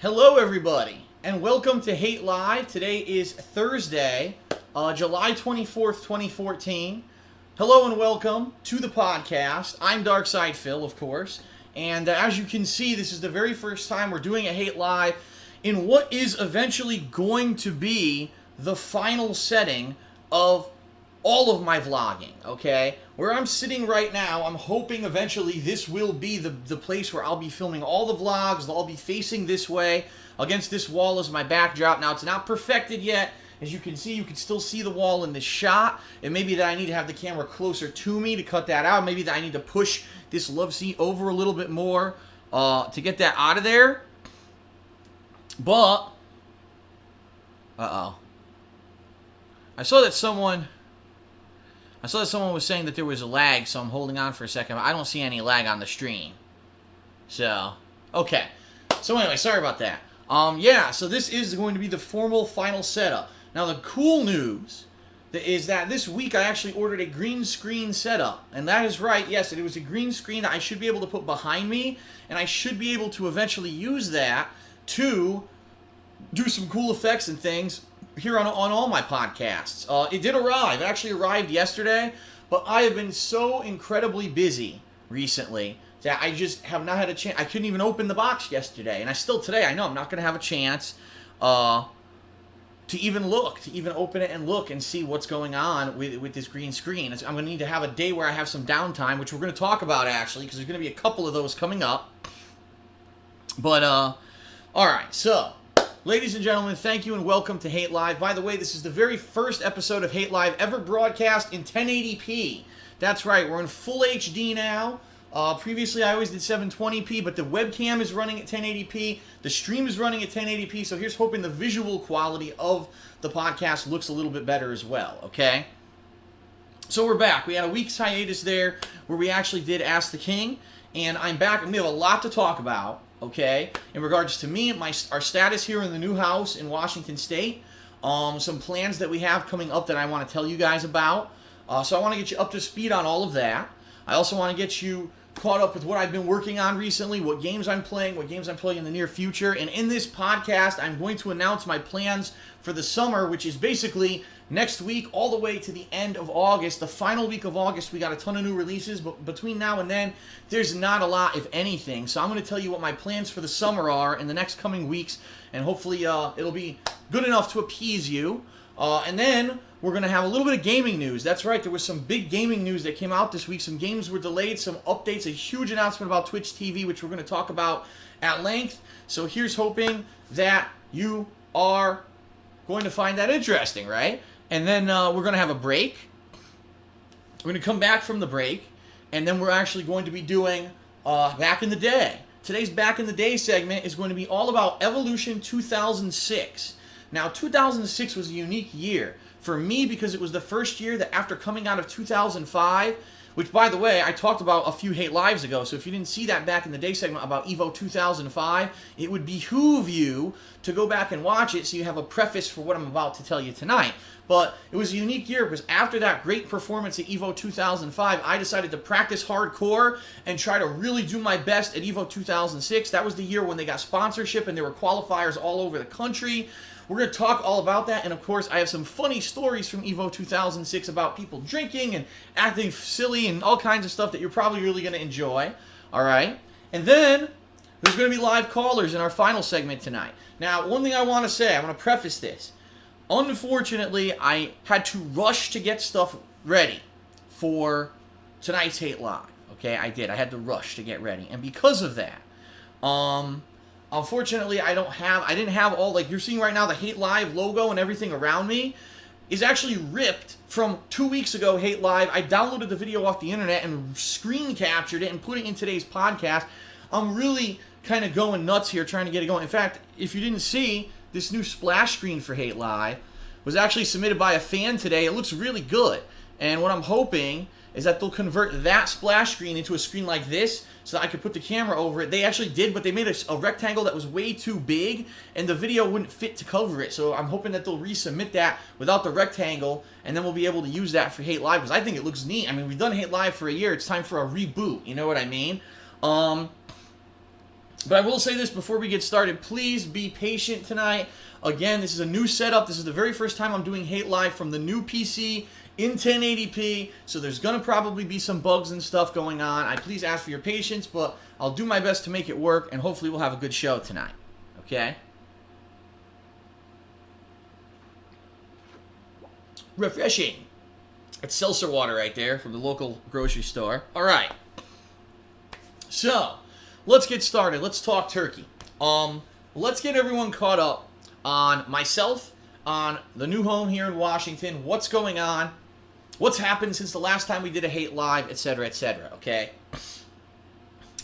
Hello everybody, and welcome to Hate Live. Today is Thursday, July 24th, 2014. Hello and welcome to the podcast. I'm Darkside Phil, of course, and as you can see, this is the very first time we're doing a Hate Live in what is eventually going to be the final setting of all of my vlogging, okay? Where I'm sitting right now, I'm hoping eventually this will be the place where I'll be filming all the vlogs. They'll all be facing this way. Against this wall is my backdrop. Now, it's not perfected yet. As you can see, you can still see the wall in this shot. It may be that I need to have the camera closer to me to cut that out. Maybe that I need to push this love seat over a little bit more to get that out of there. But, I saw that someone was saying that there was a lag, so I'm holding on for a second. I don't see any lag on the stream. So, okay. So anyway, sorry about that. So this is going to be the formal final setup. Now, the cool news is that this week I actually ordered a green screen setup. And that is right, yes, it was a green screen that I should be able to put behind me. And I should be able to eventually use that to do some cool effects and things here on all my podcasts. It did arrive. It actually arrived yesterday, but I have been so incredibly busy recently that I just have not had a chance. I couldn't even open the box yesterday, and today, I know I'm not going to have a chance to even open it and look and see what's going on with this green screen. I'm going to need to have a day where I have some downtime, which we're going to talk about, actually, because there's going to be a couple of those coming up. But, alright, so ladies and gentlemen, thank you and welcome to Hate Live. By the way, this is the very first episode of Hate Live ever broadcast in 1080p. That's right, we're in full HD now. Previously, I always did 720p, but the webcam is running at 1080p. The stream is running at 1080p, so here's hoping the visual quality of the podcast looks a little bit better as well, okay? So we're back. We had a week's hiatus there where we actually did Ask the King, and I'm back, and we have a lot to talk about. Okay, in regards to me, our status here in the new house in Washington State, some plans that we have coming up that I want to tell you guys about. So I want to get you up to speed on all of that. I also want to get you caught up with what I've been working on recently, what games I'm playing in the near future. And in this podcast, I'm going to announce my plans for the summer, which is basically next week all the way to the end of August. The final week of August, we got a ton of new releases, but between now and then, there's not a lot, if anything. So I'm going to tell you what my plans for the summer are in the next coming weeks, and hopefully it'll be good enough to appease you. And then we're going to have a little bit of gaming news. That's right, there was some big gaming news that came out this week. Some games were delayed, some updates, a huge announcement about Twitch TV, which we're going to talk about at length. So here's hoping that you are going to find that interesting, right? And then we're going to have a break. We're going to come back from the break, and then we're actually going to be doing Back in the Day. Today's Back in the Day segment is going to be all about Evolution 2006. Now, 2006 was a unique year for me because it was the first year that after coming out of 2005, which, by the way, I talked about a few Hate Lives ago, so if you didn't see that Back in the Day segment about EVO 2005, it would behoove you to go back and watch it so you have a preface for what I'm about to tell you tonight. But it was a unique year because after that great performance at EVO 2005, I decided to practice hardcore and try to really do my best at EVO 2006. That was the year when they got sponsorship and there were qualifiers all over the country. We're going to talk all about that, and of course, I have some funny stories from EVO 2006 about people drinking and acting silly and all kinds of stuff that you're probably really going to enjoy, all right? And then, there's going to be live callers in our final segment tonight. Now, one thing I want to say, I want to preface this. Unfortunately, I had to rush to get stuff ready for tonight's Hate Live, okay? I did. I had to rush to get ready, and because of that, unfortunately, I didn't have all, like you're seeing right now, the Hate Live logo and everything around me is actually ripped from 2 weeks ago, Hate Live. I downloaded the video off the internet and screen captured it and put it in today's podcast. I'm really kind of going nuts here trying to get it going. In fact, if you didn't see, this new splash screen for Hate Live was actually submitted by a fan today. It looks really good. And what I'm hoping is that they'll convert that splash screen into a screen like this so that I could put the camera over it. They actually did, but they made a rectangle that was way too big, and the video wouldn't fit to cover it. So I'm hoping that they'll resubmit that without the rectangle, and then we'll be able to use that for Hate Live, because I think it looks neat. I mean, we've done Hate Live for a year. It's time for a reboot. You know what I mean? But I will say this before we get started. Please be patient tonight. Again, this is a new setup. This is the very first time I'm doing Hate Live from the new PC in 1080p. So there's going to probably be some bugs and stuff going on. I please ask for your patience, but I'll do my best to make it work, and hopefully we'll have a good show tonight. Okay? Refreshing. It's seltzer water right there from the local grocery store. All right. So, let's get started. Let's talk turkey. Let's get everyone caught up on myself, on the new home here in Washington, what's going on, what's happened since the last time we did a Hate Live, etc., etc., okay?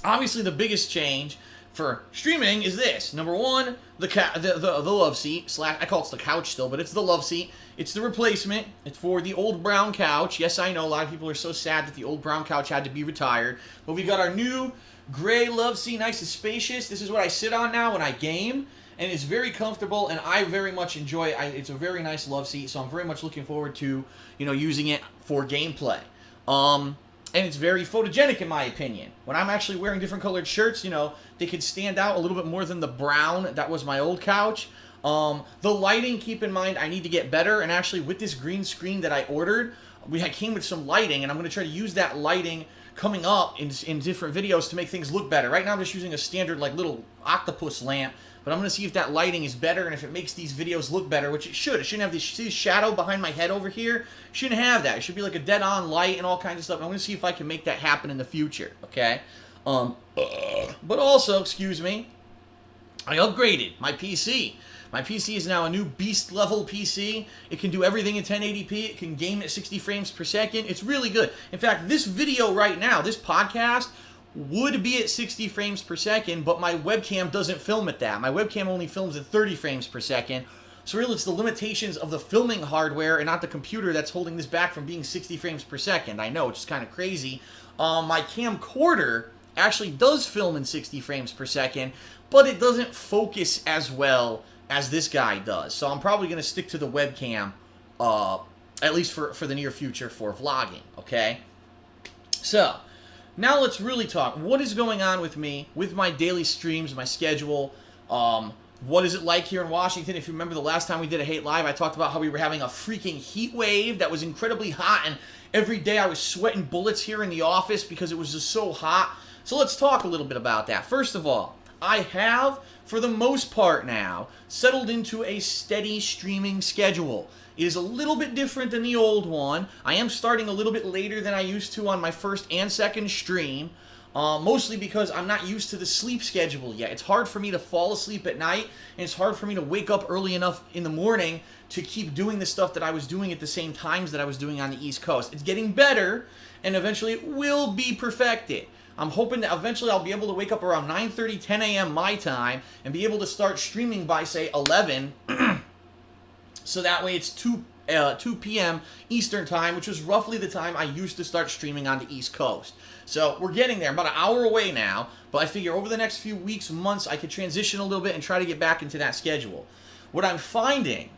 Obviously, the biggest change for streaming is this. Number one, the love seat, I call it the couch still, but it's the love seat. It's the replacement. It's for the old brown couch. Yes, I know a lot of people are so sad that the old brown couch had to be retired, but we got our new gray love seat, nice and spacious. This is what I sit on now when I game, and it's very comfortable, and I very much enjoy it. It's a very nice love seat, so I'm very much looking forward to, using it for gameplay. And it's very photogenic in my opinion. When I'm actually wearing different colored shirts, they could stand out a little bit more than the brown that was my old couch. The lighting, keep in mind, I need to get better, and actually with this green screen that I ordered, came with some lighting, and I'm going to try to use that lighting coming up in different videos to make things look better. Right now I'm just using a standard little octopus lamp, but I'm going to see if that lighting is better and if it makes these videos look better, which it should. It shouldn't have this shadow behind my head over here. It shouldn't have that. It should be like a dead-on light and all kinds of stuff. I'm going to see if I can make that happen in the future, okay? But also, excuse me, I upgraded my PC. My PC is now a new beast-level PC. It can do everything in 1080p. It can game at 60 frames per second. It's really good. In fact, this video right now, this podcast, would be at 60 frames per second, but my webcam doesn't film at that. My webcam only films at 30 frames per second. So really, it's the limitations of the filming hardware and not the computer that's holding this back from being 60 frames per second. I know, it's just kind of crazy. My camcorder actually does film in 60 frames per second, but it doesn't focus as well as this guy does. So I'm probably going to stick to the webcam, at least for the near future for vlogging, okay? So, now let's really talk. What is going on with me, with my daily streams, my schedule? What is it like here in Washington? If you remember the last time we did a Hate Live, I talked about how we were having a freaking heat wave that was incredibly hot, and every day I was sweating bullets here in the office because it was just so hot. So let's talk a little bit about that. First of all, I have, for the most part now, settled into a steady streaming schedule. It is a little bit different than the old one. I am starting a little bit later than I used to on my first and second stream, mostly because I'm not used to the sleep schedule yet. It's hard for me to fall asleep at night, and it's hard for me to wake up early enough in the morning to keep doing the stuff that I was doing at the same times that I was doing on the East Coast. It's getting better, and eventually it will be perfected. I'm hoping that eventually I'll be able to wake up around 9:30, 10 a.m. my time and be able to start streaming by, say, 11, so that way it's 2 p.m. Eastern time, which was roughly the time I used to start streaming on the East Coast. So we're getting there. I'm about an hour away now, but I figure over the next few weeks, months, I could transition a little bit and try to get back into that schedule. What I'm finding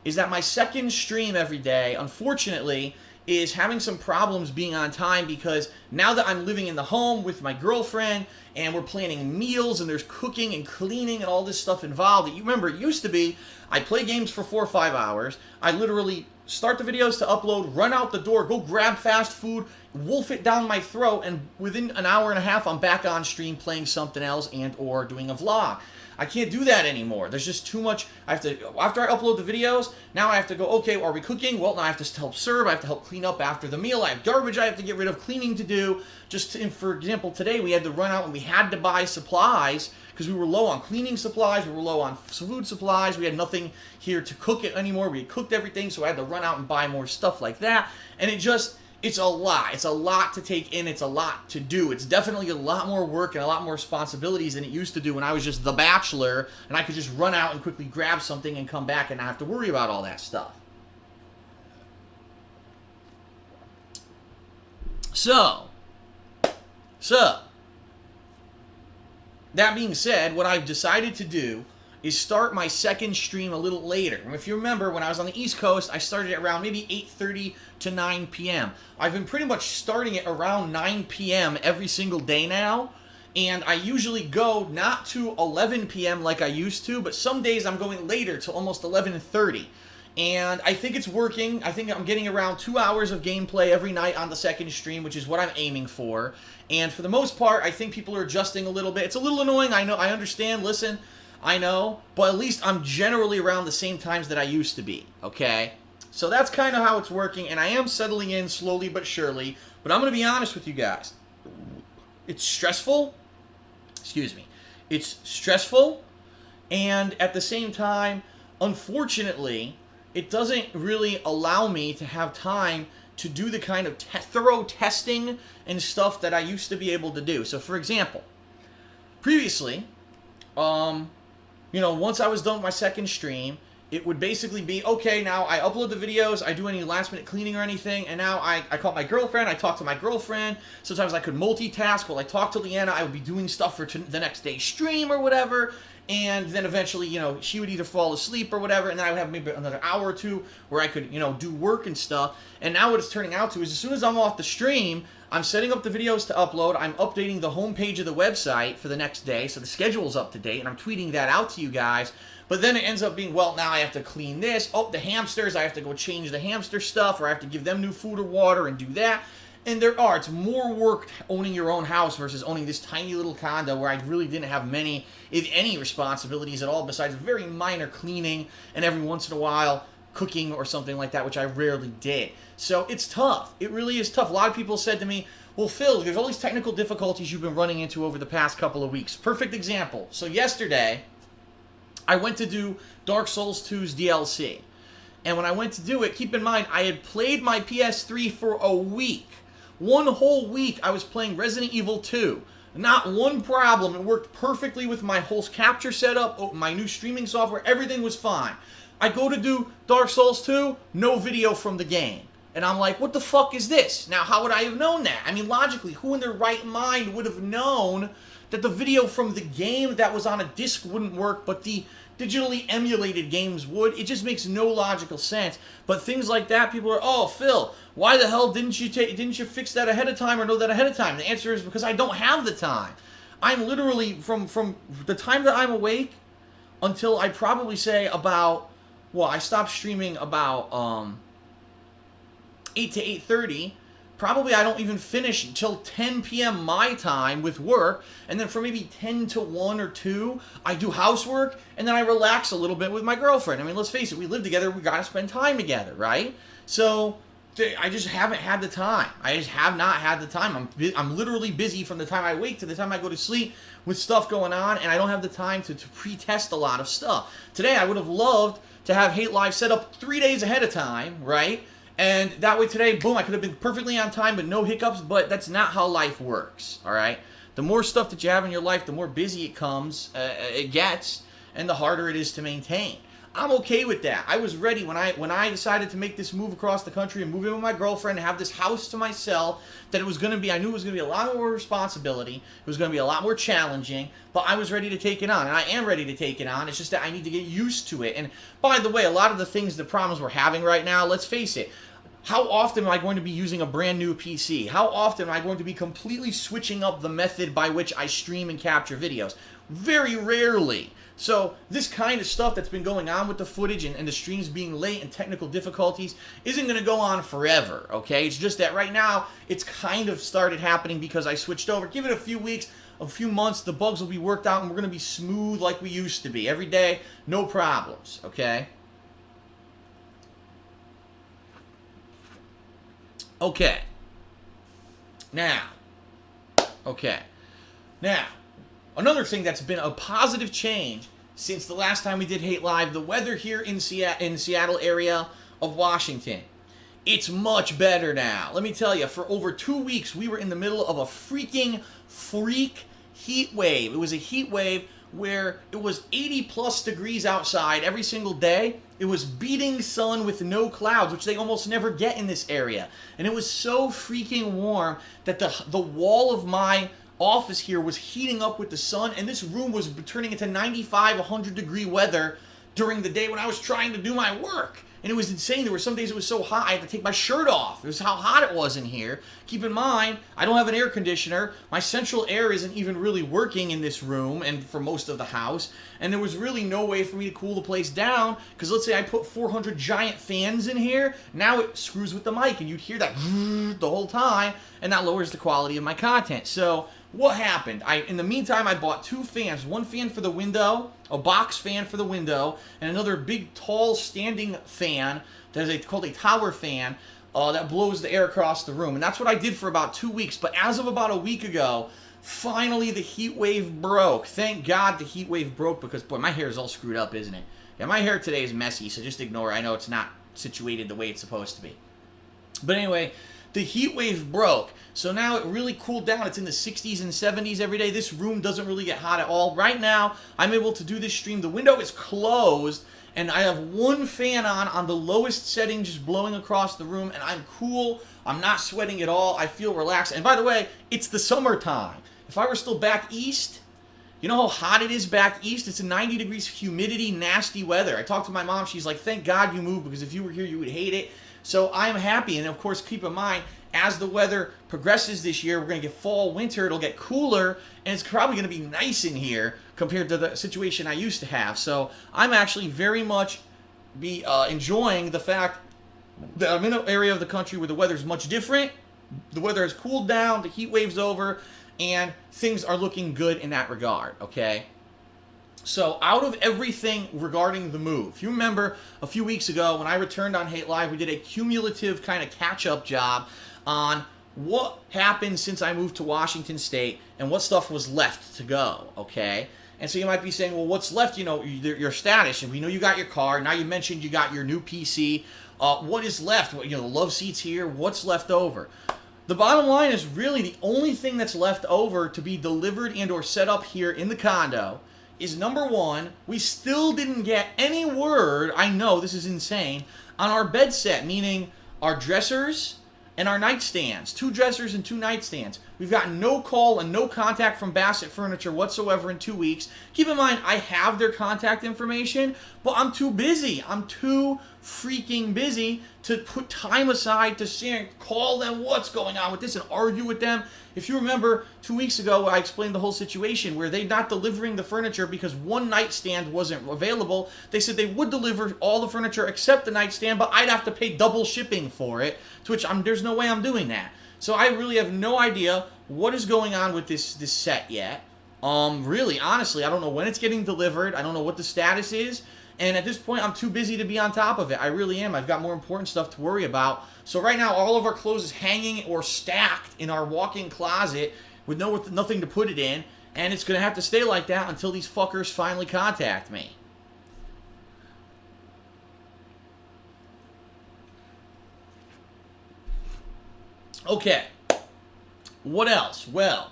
is that my second stream every day, unfortunately, is having some problems being on time because now that I'm living in the home with my girlfriend and we're planning meals and there's cooking and cleaning and all this stuff involved. You remember, it used to be I play games for 4 or 5 hours. I literally start the videos to upload, run out the door, go grab fast food, wolf it down my throat, and within an hour and a half, I'm back on stream playing something else and or doing a vlog. I can't do that anymore. There's just too much. After I upload the videos, now I have to go, okay, are we cooking? Well, now I have to help serve. I have to help clean up after the meal. I have garbage I have to get rid of, cleaning to do. For example, today we had to run out and we had to buy supplies because we were low on cleaning supplies. We were low on food supplies. We had nothing here to cook it anymore. We had cooked everything, so I had to run out and buy more stuff like that. And it's a lot. It's a lot to take in. It's a lot to do. It's definitely a lot more work and a lot more responsibilities than it used to do when I was just the bachelor and I could just run out and quickly grab something and come back and not have to worry about all that stuff. So, that being said, what I've decided to do is start my second stream a little later. And if you remember, when I was on the East Coast, I started at around maybe 8:30 to 9 p.m. I've been pretty much starting at around 9 p.m. every single day now, And I usually go not to 11 p.m. like I used to, but some days I'm going later to almost 11:30. And I think it's working. I think I'm getting around 2 hours of gameplay every night on the second stream, which is what I'm aiming for. And for the most part, I think people are adjusting a little bit. It's a little annoying, I know, I understand, listen, I know, but at least I'm generally around the same times that I used to be, okay? So that's kind of how it's working, and I am settling in slowly but surely, but I'm going to be honest with you guys. It's stressful. Excuse me. It's stressful, and at the same time, unfortunately, it doesn't really allow me to have time to do the kind of thorough testing and stuff that I used to be able to do. So, for example, previously, once I was done with my second stream, it would basically be, okay, now I upload the videos, I do any last-minute cleaning or anything, and now I call my girlfriend, I talk to my girlfriend. Sometimes I could multitask. While I talk to Leanna, I would be doing stuff for the next day's stream or whatever, and then eventually, she would either fall asleep or whatever, and then I would have maybe another hour or two where I could, do work and stuff. And now what it's turning out to is as soon as I'm off the stream, I'm setting up the videos to upload, I'm updating the homepage of the website for the next day, so the schedule's up to date, and I'm tweeting that out to you guys. But then it ends up being, well, now I have to clean this. Oh, the hamsters, I have to go change the hamster stuff, or I have to give them new food or water and do that. And it's more work owning your own house versus owning this tiny little condo where I really didn't have many, if any, responsibilities at all besides very minor cleaning and every once in a while cooking or something like that, which I rarely did. So it's tough. It really is tough. A lot of people said to me, well, Phil, there's all these technical difficulties you've been running into over the past couple of weeks. Perfect example. So yesterday, I went to do Dark Souls 2's DLC. And when I went to do it, keep in mind, I had played my PS3 for a week. One whole week I was playing Resident Evil 2. Not one problem. It worked perfectly with my whole capture setup, my new streaming software. Everything was fine. I go to do Dark Souls 2, no video from the game. And I'm like, what the fuck is this? Now, how would I have known that? I mean, logically, who in their right mind would have known that the video from the game that was on a disc wouldn't work, but the digitally emulated games would? It just makes no logical sense. But things like that, people are, oh, Phil, why the hell didn't you fix that ahead of time or know that ahead of time? The answer is because I don't have the time. I'm literally, from the time that I'm awake until I probably say about, well, I stopped streaming about 8 to 8:30. Probably I don't even finish until 10 p.m. my time with work, and then from maybe 10 to 1 or 2, I do housework, and then I relax a little bit with my girlfriend. I mean, let's face it, we live together, we gotta spend time together, right? So, I just haven't had the time. I just have not had the time. I'm literally busy from the time I wake to the time I go to sleep with stuff going on, and I don't have the time to pre-test a lot of stuff. Today, I would have loved to have Hate Live set up 3 days ahead of time, right? And that way today, boom, I could have been perfectly on time, but no hiccups, but that's not how life works, all right? The more stuff that you have in your life, the more busy it gets, and the harder it is to maintain. I'm okay with that. I was ready when I decided to make this move across the country and move in with my girlfriend and have this house to myself, that it was going to be, I knew it was going to be a lot more responsibility, it was going to be a lot more challenging, but I was ready to take it on, and I am ready to take it on. It's just that I need to get used to it. And by the way, a lot of the problems we're having right now, let's face it, how often am I going to be using a brand new PC? How often am I going to be completely switching up the method by which I stream and capture videos? Very rarely. So this kind of stuff that's been going on with the footage and the streams being late and technical difficulties isn't going to go on forever, okay? It's just that right now it's kind of started happening because I switched over. Give it a few weeks, a few months, the bugs will be worked out and we're going to be smooth like we used to be. Every day, no problems, okay? Okay. Now, another thing that's been a positive change since the last time we did Hate Live, the weather here in Seattle area of Washington. It's much better now. Let me tell you, for over 2 weeks, we were in the middle of a freak heat wave. It was a heat wave where it was 80+ degrees outside every single day. It was beating sun with no clouds, which they almost never get in this area. And it was so freaking warm that the wall of my office here was heating up with the sun, and this room was turning into 95, 100 degree weather during the day when I was trying to do my work. And it was insane. There were some days it was so hot I had to take my shirt off. It was how hot it was in here. Keep in mind, I don't have an air conditioner. My central air isn't even really working in this room and for most of the house. And there was really no way for me to cool the place down, because let's say I put 400 giant fans in here. Now it screws with the mic and you'd hear that the whole time, and that lowers the quality of my content. So what happened? In the meantime, I bought 2 fans. One fan for the window, a box fan for the window, and another big, tall, standing fan that is called a tower fan that blows the air across the room. And that's what I did for about 2 weeks. But as of about a week ago, finally the heat wave broke. Thank God the heat wave broke, because, boy, my hair is all screwed up, isn't it? Yeah, my hair today is messy, so just ignore it. I know it's not situated the way it's supposed to be. But anyway, the heat wave broke, so now it really cooled down. It's in the 60s and 70s every day. This room doesn't really get hot at all. Right now, I'm able to do this stream. The window is closed, and I have one fan on the lowest setting, just blowing across the room, and I'm cool. I'm not sweating at all. I feel relaxed. And by the way, it's the summertime. If I were still back east, you know how hot it is back east? It's a 90 degrees humidity, nasty weather. I talked to my mom. She's like, thank God you moved, because if you were here, you would hate it. So I'm happy. And of course, keep in mind, as the weather progresses this year, we're going to get fall, winter. It'll get cooler, and it's probably going to be nice in here compared to the situation I used to have. So I'm actually very much enjoying the fact that I'm in an area of the country where the weather's much different. The weather has cooled down, the heat wave's over, and things are looking good in that regard, okay? So out of everything regarding the move, if you remember a few weeks ago when I returned on Hate Live, we did a cumulative kind of catch-up job on what happened since I moved to Washington State and what stuff was left to go, okay? And so you might be saying, well, what's left? You know, your status, and we know you got your car. Now you mentioned you got your new PC. What is left? You know, the love seats here. What's left over? The bottom line is really the only thing that's left over to be delivered and or set up here in the condo is, number one, we still didn't get any word, I know this is insane, on our bed set, meaning our dressers and our nightstands. 2 dressers and 2 nightstands. We've got no call and no contact from Bassett Furniture whatsoever in 2 weeks. Keep in mind, I have their contact information, but I'm too busy. I'm too freaking busy to put time aside to call them what's going on with this and argue with them. If you remember, 2 weeks ago, I explained the whole situation where they're not delivering the furniture because one nightstand wasn't available. They said they would deliver all the furniture except the nightstand, but I'd have to pay double shipping for it, to which there's no way I'm doing that. So I really have no idea what is going on with this set yet. Really, honestly, I don't know when it's getting delivered. I don't know what the status is. And at this point, I'm too busy to be on top of it. I really am. I've got more important stuff to worry about. So right now, all of our clothes is hanging or stacked in our walk-in closet with nothing to put it in. And it's going to have to stay like that until these fuckers finally contact me. Okay. What else? Well,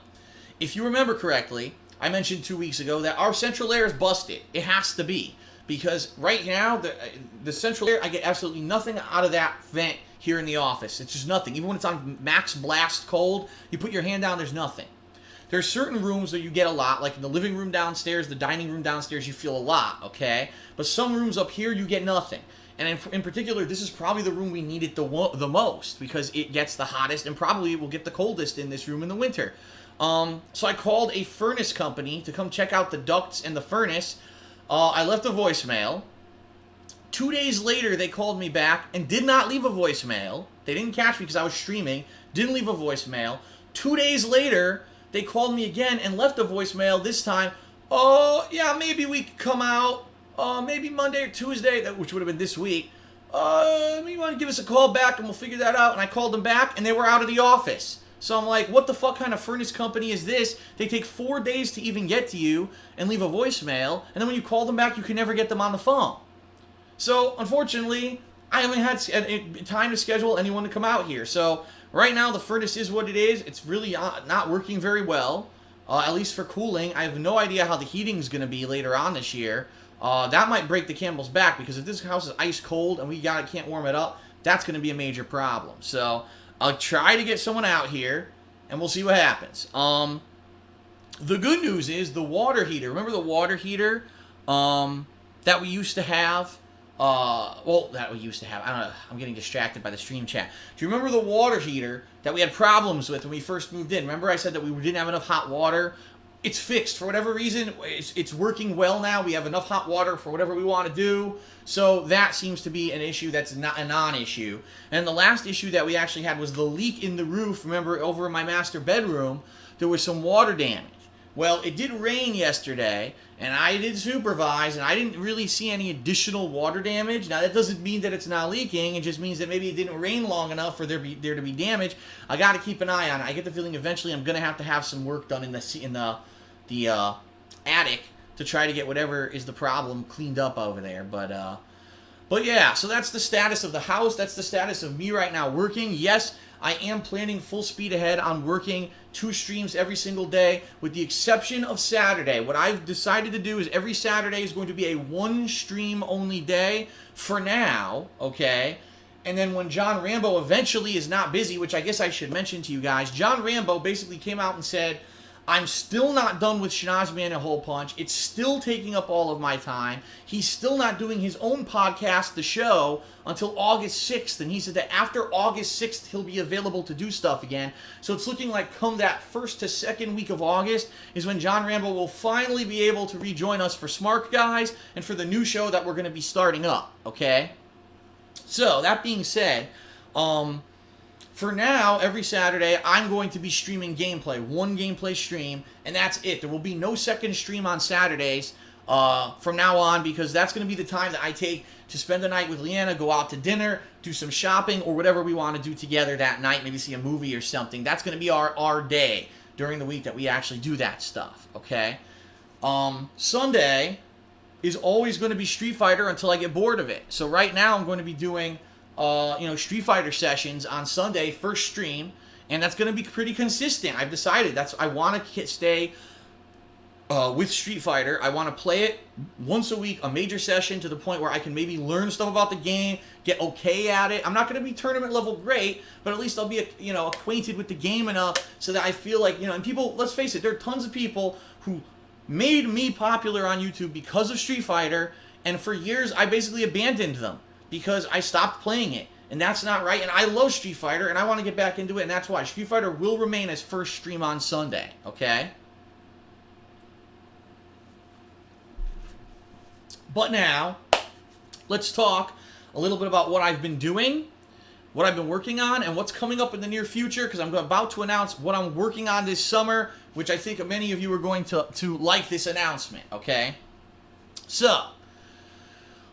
if you remember correctly, I mentioned 2 weeks ago that our central air is busted. It has to be. Because right now, the central air, I get absolutely nothing out of that vent here in the office. It's just nothing. Even when it's on max blast cold, you put your hand down, there's nothing. There's certain rooms that you get a lot, like in the living room downstairs, the dining room downstairs, you feel a lot, okay? But some rooms up here, you get nothing. And in particular, this is probably the room we need it the most, because it gets the hottest and probably will get the coldest in this room in the winter. So I called a furnace company to come check out the ducts and the furnace. I left a voicemail. 2 days later, they called me back and did not leave a voicemail. They didn't catch me because I was streaming. Didn't leave a voicemail. 2 days later, they called me again and left a voicemail. This time, oh, yeah, maybe we could come out. Maybe Monday or Tuesday, which would have been this week. You want to give us a call back and we'll figure that out. And I called them back and they were out of the office. So I'm like, what the fuck kind of furnace company is this? They take 4 days to even get to you and leave a voicemail, and then when you call them back, you can never get them on the phone. So, unfortunately, I haven't had time to schedule anyone to come out here. So, right now, the furnace is what it is. It's really not working very well, at least for cooling. I have no idea how the heating's going to be later on this year. That might break the camel's back, because if this house is ice cold and we can't warm it up, that's going to be a major problem. So, I'll try to get someone out here, and we'll see what happens. The good news is the water heater. Remember the water heater that we used to have Well, that we used to have. I don't know. I'm getting distracted by the stream chat. Do you remember the water heater that we had problems with when we first moved in? Remember I said that we didn't have enough hot water? It's fixed. For whatever reason, it's working well now. We have enough hot water for whatever we want to do. So that seems to be an issue that's not a non-issue. And the last issue that we actually had was the leak in the roof. Remember, over in my master bedroom, there was some water damage. Well, it did rain yesterday, and I did supervise, and I didn't really see any additional water damage. Now, that doesn't mean that it's not leaking. It just means that maybe it didn't rain long enough for there to be damage. I got to keep an eye on it. I get the feeling eventually I'm going to have some work done in the attic to try to get whatever is the problem cleaned up over there. But yeah, so that's the status of the house. That's the status of me right now working. Yes, I am planning full speed ahead on working 2 streams every single day, with the exception of Saturday. What I've decided to do is every Saturday is going to be a 1 stream only day for now, okay? And then when John Rambo eventually is not busy, which I guess I should mention to you guys, John Rambo basically came out and said, I'm still not done with Schnozzman and Hole Punch. It's still taking up all of my time. He's still not doing his own podcast, The Show, until August 6th. And he said that after August 6th, he'll be available to do stuff again. So it's looking like come that 1st to 2nd week of August is when John Rambo will finally be able to rejoin us for Smart Guys and for the new show that we're going to be starting up, okay? So, that being said, for now, every Saturday, I'm going to be streaming gameplay. 1 gameplay stream, and that's it. There will be no second stream on Saturdays from now on, because that's going to be the time that I take to spend the night with Leanna, go out to dinner, do some shopping, or whatever we want to do together that night, maybe see a movie or something. That's going to be our day during the week that we actually do that stuff, okay? Sunday is always going to be Street Fighter until I get bored of it. So right now, I'm going to be doing Street Fighter sessions on Sunday, first stream, and that's going to be pretty consistent. I've decided I want to stay with Street Fighter. I want to play it once a week, a major session, to the point where I can maybe learn stuff about the game, get okay at it. I'm not going to be tournament level great, but at least I'll be acquainted with the game enough so that I feel like, and people, let's face it, there are tons of people who made me popular on YouTube because of Street Fighter, and for years I basically abandoned them because I stopped playing it, and that's not right. And I love Street Fighter, and I want to get back into it, and that's why Street Fighter will remain as first stream on Sunday, okay? But now, let's talk a little bit about what I've been doing, what I've been working on, and what's coming up in the near future, because I'm about to announce what I'm working on this summer, which I think many of you are going to like this announcement, okay? So,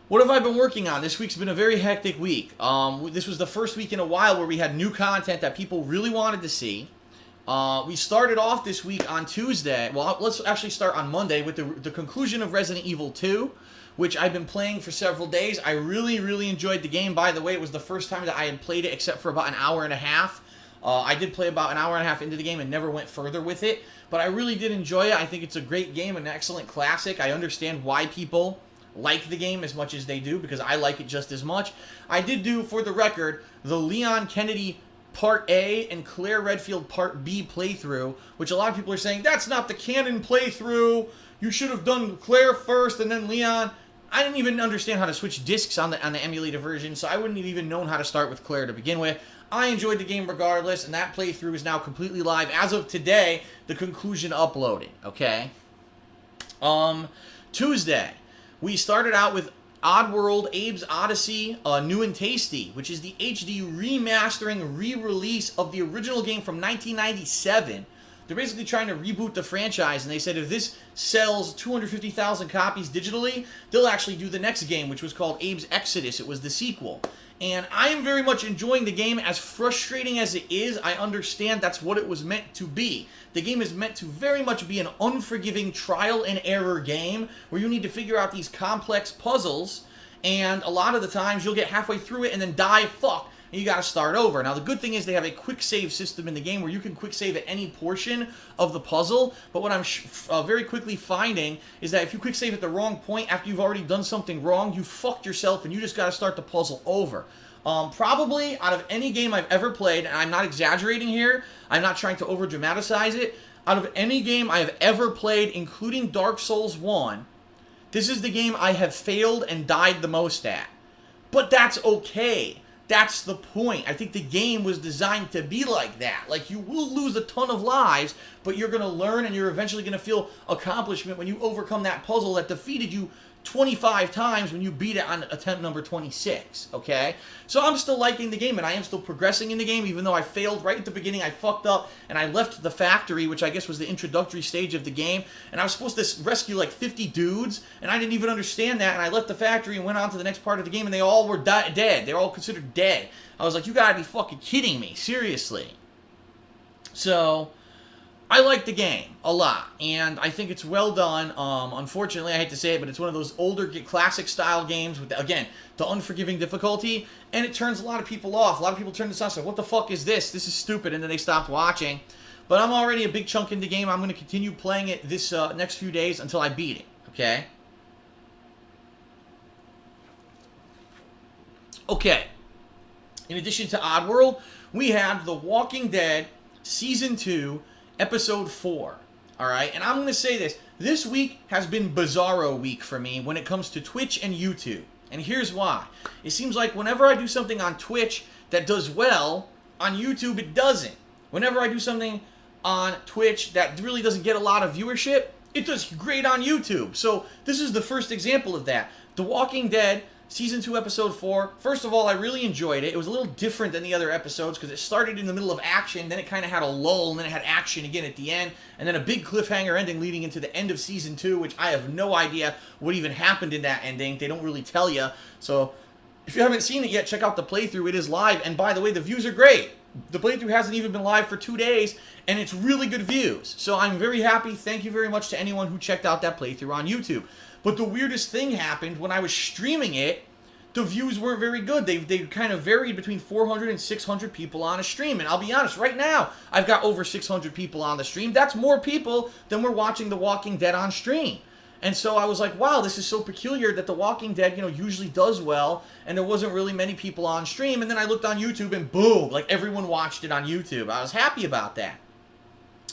what have I been working on? This week's been a very hectic week. This was the first week in a while where we had new content that people really wanted to see. We started off this week on Tuesday. Well, let's actually start on Monday with the conclusion of Resident Evil 2, which I've been playing for several days. I really, really enjoyed the game. By the way, it was the first time that I had played it except for about an hour and a half. I did play about an hour and a half into the game and never went further with it. But I really did enjoy it. I think it's a great game, an excellent classic. I understand why people like the game as much as they do, because I like it just as much. I did do, for the record, the Leon Kennedy Part A and Claire Redfield Part B playthrough, which a lot of people are saying, that's not the canon playthrough. You should have done Claire first and then Leon. I didn't even understand how to switch discs on the emulator version, so I wouldn't have even known how to start with Claire to begin with. I enjoyed the game regardless, and that playthrough is now completely live. As of today, the conclusion uploaded, okay? Tuesday, we started out with Oddworld Abe's Odyssey, New and Tasty, which is the HD remastering, re-release of the original game from 1997. They're basically trying to reboot the franchise, and they said if this sells 250,000 copies digitally, they'll actually do the next game, which was called Abe's Exodus. It was the sequel. And I am very much enjoying the game. As frustrating as it is, I understand that's what it was meant to be. The game is meant to very much be an unforgiving trial and error game where you need to figure out these complex puzzles, and a lot of the times you'll get halfway through it and then die, and you gotta start over. Now, the good thing is they have a quick save system in the game where you can quick save at any portion of the puzzle, but what I'm very quickly finding is that if you quick save at the wrong point after you've already done something wrong, you fucked yourself and you just gotta start the puzzle over. Probably out of any game I've ever played, and I'm not exaggerating here, I'm not trying to over dramatize it, out of any game I have ever played, including Dark Souls 1, this is the game I have failed and died the most at. But that's okay. That's the point. I think the game was designed to be like that. Like, you will lose a ton of lives, but you're going to learn and you're eventually going to feel accomplishment when you overcome that puzzle that defeated you 25 times when you beat it on attempt number 26, okay? So I'm still liking the game, and I am still progressing in the game, even though I failed right at the beginning. I fucked up, and I left the factory, which I guess was the introductory stage of the game, and I was supposed to rescue like 50 dudes, and I didn't even understand that, and I left the factory and went on to the next part of the game, and they all were dead. They were all considered dead. I was like, you gotta be fucking kidding me, seriously. So I like the game a lot, and I think it's well done. Unfortunately, I hate to say it, but it's one of those older classic-style games with, again, the unforgiving difficulty, and it turns a lot of people off. A lot of people turn this off and say, what the fuck is this? This is stupid, and then they stopped watching. But I'm already a big chunk in the game. I'm going to continue playing it this next few days until I beat it, okay? Okay. In addition to Oddworld, we have The Walking Dead Season 2, Episode 4, alright? And I'm going to say this. This week has been Bizarro week for me when it comes to Twitch and YouTube. And here's why. It seems like whenever I do something on Twitch that does well, on YouTube it doesn't. Whenever I do something on Twitch that really doesn't get a lot of viewership, it does great on YouTube. So this is the first example of that. The Walking Dead Season 2, Episode 4. First of all, I really enjoyed it. It was a little different than the other episodes because it started in the middle of action, then it kind of had a lull, and then it had action again at the end, and then a big cliffhanger ending leading into the end of Season 2, which I have no idea what even happened in that ending. They don't really tell you. So if you haven't seen it yet, check out the playthrough. It is live, and by the way, the views are great. The playthrough hasn't even been live for 2 days, and it's really good views. So I'm very happy. Thank you very much to anyone who checked out that playthrough on YouTube. But the weirdest thing happened when I was streaming it. The views weren't very good. They kind of varied between 400 and 600 people on a stream. And I'll be honest, right now, I've got over 600 people on the stream. That's more people than were watching The Walking Dead on stream. And so I was like, wow, this is so peculiar that The Walking Dead, usually does well, and there wasn't really many people on stream. And then I looked on YouTube, and boom, like everyone watched it on YouTube. I was happy about that.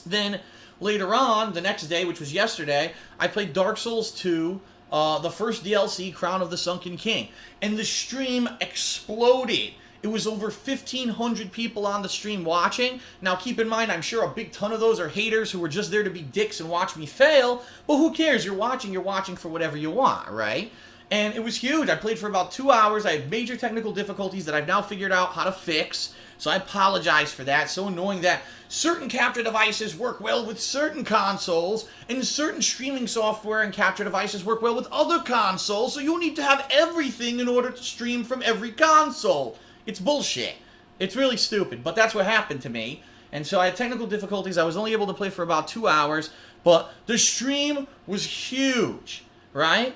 Then later on, the next day, which was yesterday, I played Dark Souls 2, the first DLC, Crown of the Sunken King. And the stream exploded. It was over 1,500 people on the stream watching. Now, keep in mind, I'm sure a big ton of those are haters who were just there to be dicks and watch me fail. But who cares? You're watching for whatever you want, right? And it was huge. I played for about 2 hours. I had major technical difficulties that I've now figured out how to fix. So I apologize for that. So annoying that certain capture devices work well with certain consoles, and certain streaming software and capture devices work well with other consoles, so you need to have everything in order to stream from every console. It's bullshit. It's really stupid, but that's what happened to me. And so I had technical difficulties. I was only able to play for about 2 hours, but the stream was huge, right?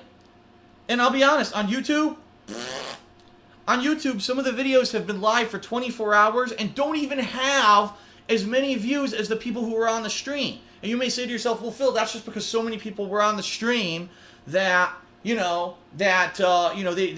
And I'll be honest, on YouTube, some of the videos have been live for 24 hours and don't even have as many views as the people who were on the stream. And you may say to yourself, well, Phil, that's just because so many people were on the stream that, they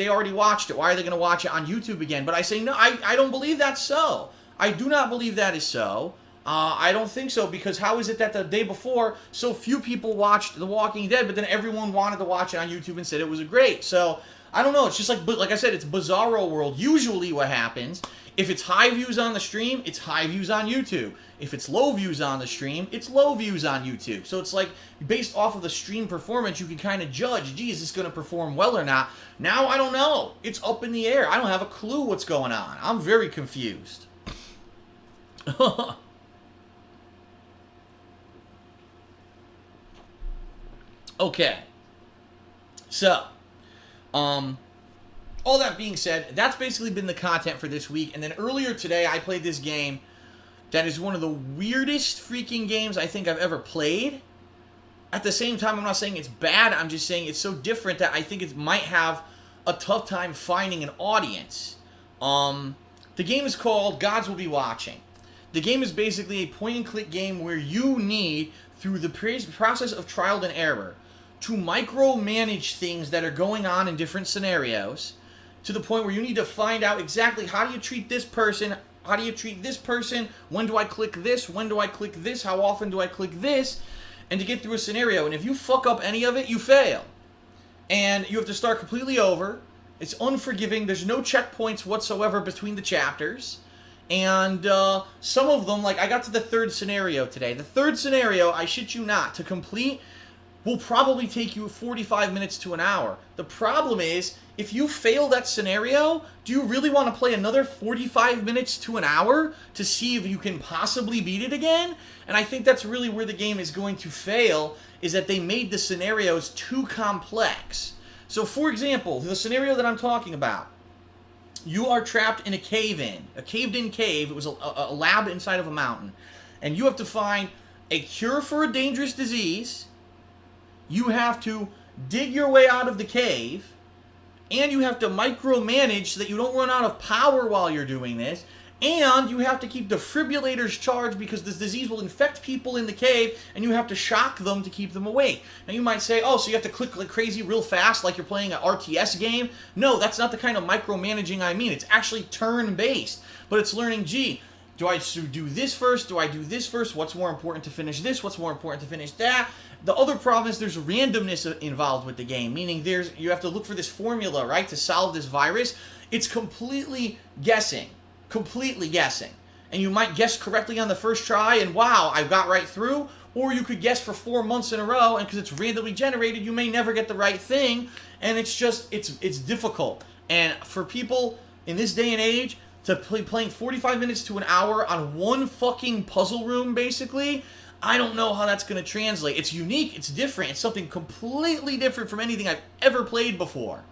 already watched it. Why are they going to watch it on YouTube again? But I say, no, I don't believe that's so. I do not believe that is so. I don't think so, because how is it that the day before so few people watched The Walking Dead, but then everyone wanted to watch it on YouTube and said it was great? So I don't know. It's just like I said, it's Bizarro World. Usually what happens, if it's high views on the stream, it's high views on YouTube. If it's low views on the stream, it's low views on YouTube. So it's like, based off of the stream performance, you can kind of judge, gee, is this going to perform well or not? Now, I don't know. It's up in the air. I don't have a clue what's going on. I'm very confused. Okay. So, all that being said, that's basically been the content for this week. And then earlier today, I played this game that is one of the weirdest freaking games I think I've ever played. At the same time, I'm not saying it's bad. I'm just saying it's so different that I think it might have a tough time finding an audience. The game is called Gods Will Be Watching. The game is basically a point-and-click game where you need, through the process of trial and error, to micromanage things that are going on in different scenarios, to the point where you need to find out exactly how do you treat this person, how do you treat this person, when do I click this, when do I click this, how often do I click this, and to get through a scenario. And if you fuck up any of it, you fail. And you have to start completely over, It's unforgiving. There's no checkpoints whatsoever between the chapters. And some of them, like I got to the third scenario today. The third scenario, I shit you not, to complete will probably take you 45 minutes to an hour. The problem is, if you fail that scenario, do you really want to play another 45 minutes to an hour to see if you can possibly beat it again? And I think that's really where the game is going to fail, is that they made the scenarios too complex. So, for example, the scenario that I'm talking about, you are trapped in a caved-in cave. It was a lab inside of a mountain. And you have to find a cure for a dangerous disease. You have to dig your way out of the cave. And you have to micromanage so that you don't run out of power while you're doing this. And you have to keep defibrillators charged because this disease will infect people in the cave, and you have to shock them to keep them awake. Now you might say, oh, so you have to click like crazy real fast like you're playing an RTS game? No, that's not the kind of micromanaging I mean. It's actually turn-based. But it's learning, gee, do I do this first? Do I do this first? What's more important to finish this? What's more important to finish that? The other problem is there's randomness involved with the game, meaning you have to look for this formula, right, to solve this virus. It's completely guessing. Completely guessing. And you might guess correctly on the first try, and wow, I got right through. Or you could guess for 4 months in a row, and because it's randomly generated, you may never get the right thing. And it's just, it's difficult. And for people in this day and age to playing 45 minutes to an hour on one fucking puzzle room, basically, I don't know how that's going to translate. It's unique, it's different, it's something completely different from anything I've ever played before.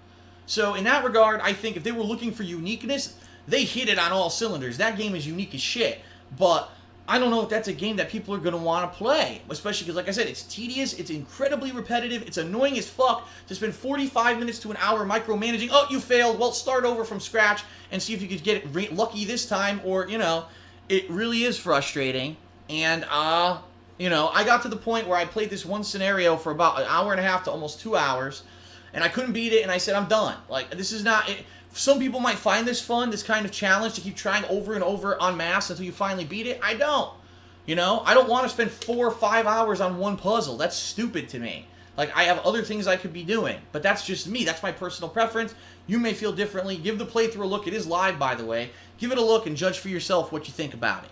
So in that regard, I think if they were looking for uniqueness, they hit it on all cylinders. That game is unique as shit. But I don't know if that's a game that people are going to want to play. Especially because, like I said, it's tedious, it's incredibly repetitive, it's annoying as fuck to spend 45 minutes to an hour micromanaging. Oh, you failed. Well, start over from scratch and see if you could get it lucky this time. Or, you know, it really is frustrating. And, you know, I got to the point where I played this one scenario for about an hour and a half to almost 2 hours. And I couldn't beat it, and I said, I'm done. Like, this is not... Some people might find this fun, this kind of challenge, to keep trying over and over en masse until you finally beat it. I don't. You know? I don't want to spend 4 or 5 hours on one puzzle. That's stupid to me. Like, I have other things I could be doing. But that's just me. That's my personal preference. You may feel differently. Give the playthrough a look. It is live, by the way. Give it a look and judge for yourself what you think about it.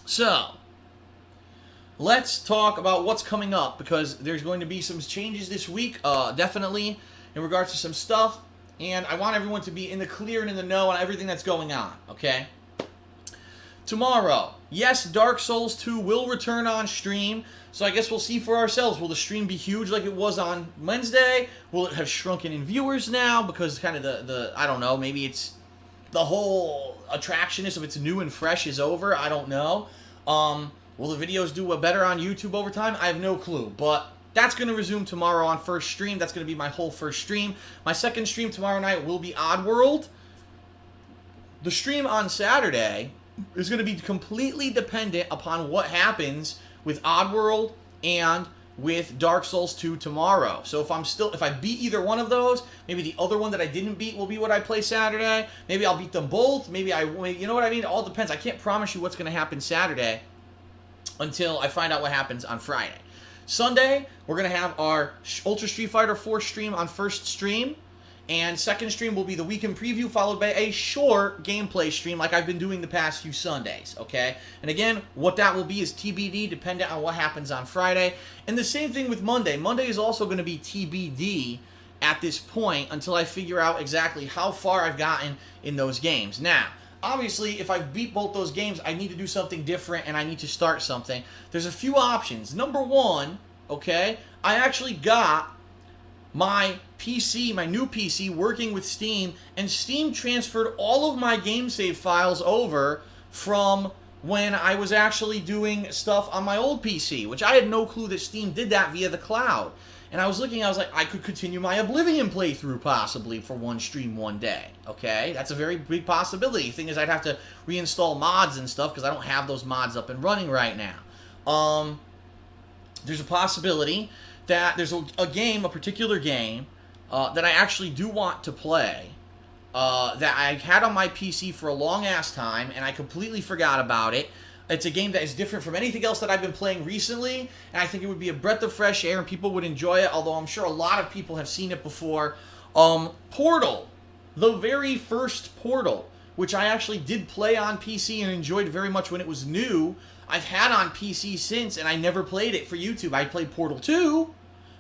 So, let's talk about what's coming up, because there's going to be some changes this week, definitely, in regards to some stuff, and I want everyone to be in the clear and in the know on everything that's going on, okay? Tomorrow, yes, Dark Souls 2 will return on stream, so I guess we'll see for ourselves. Will the stream be huge like it was on Wednesday? Will it have shrunken in viewers now, because kind of the I don't know, maybe it's the whole attractionness of it's new and fresh is over, I don't know. Will the videos do better on YouTube over time? I have no clue, but that's going to resume tomorrow on first stream. That's going to be my whole first stream. My second stream tomorrow night will be Oddworld. The stream on Saturday is going to be completely dependent upon what happens with Oddworld and with Dark Souls 2 tomorrow. So if I beat either one of those, maybe the other one that I didn't beat will be what I play Saturday. Maybe I'll beat them both. Maybe you know what I mean? It all depends. I can't promise you what's going to happen Saturday until I find out what happens on Friday. Sunday, we're going to have our Ultra Street Fighter 4 stream on first stream. And second stream will be the weekend preview, followed by a short gameplay stream like I've been doing the past few Sundays, okay? And again, what that will be is TBD, dependent on what happens on Friday. And the same thing with Monday. Monday is also going to be TBD at this point until I figure out exactly how far I've gotten in those games. Now, obviously, if I beat both those games, I need to do something different and I need to start something. There's a few options. Number one, okay, I actually got my PC, my new PC, working with Steam, and Steam transferred all of my game save files over from when I was actually doing stuff on my old PC, which I had no clue that Steam did that via the cloud. And I was looking, I was like, I could continue my Oblivion playthrough possibly for one stream one day, okay? That's a very big possibility. The thing is, I'd have to reinstall mods and stuff because I don't have those mods up and running right now. There's a possibility that there's a game, a particular game, that I actually do want to play, that I had on my PC for a long-ass time, and I completely forgot about it. It's a game that is different from anything else that I've been playing recently, and I think it would be a breath of fresh air and people would enjoy it, although I'm sure a lot of people have seen it before. Portal. The very first Portal, which I actually did play on PC and enjoyed very much when it was new. I've had on PC since, and I never played it for YouTube. I played Portal 2,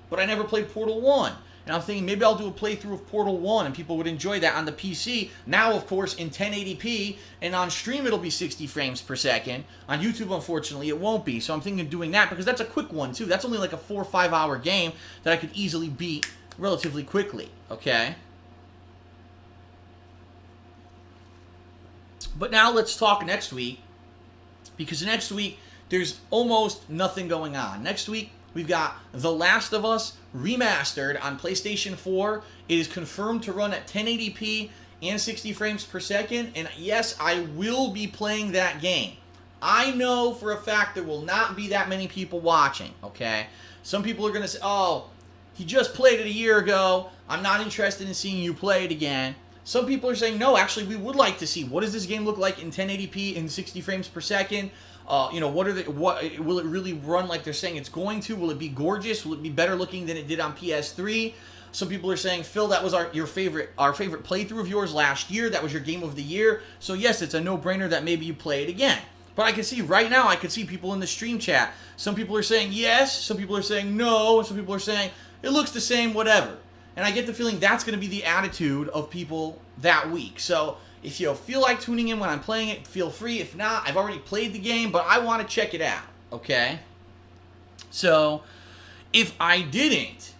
but I never played Portal 1. And I'm thinking maybe I'll do a playthrough of Portal 1 and people would enjoy that on the PC. Now, of course, in 1080p, and on stream it'll be 60 frames per second. On YouTube, unfortunately, it won't be. So I'm thinking of doing that because that's a quick one, too. That's only like a 4 or 5 hour game that I could easily beat relatively quickly, okay? But now let's talk next week, because next week there's almost nothing going on. Next week, we've got The Last of Us Remastered on PlayStation 4. It is confirmed to run at 1080p and 60 frames per second. And yes, I will be playing that game. I know for a fact there will not be that many people watching, okay? Some people are going to say, oh, he just played it a year ago. I'm not interested in seeing you play it again. Some people are saying, no, actually, we would like to see what does this game look like in 1080p and 60 frames per second. What will it really run like they're saying it's going to? Will it be gorgeous? Will it be better looking than it did on PS3? Some people are saying, Phil, that was our favorite playthrough of yours last year. That was your game of the year. So yes, it's a no-brainer that maybe you play it again. But I can see right now, I can see people in the stream chat. Some people are saying yes, some people are saying no, and some people are saying it looks the same, whatever. And I get the feeling that's going to be the attitude of people that week. So if you feel like tuning in when I'm playing it, feel free. If not, I've already played the game, but I want to check it out, okay? So if I didn't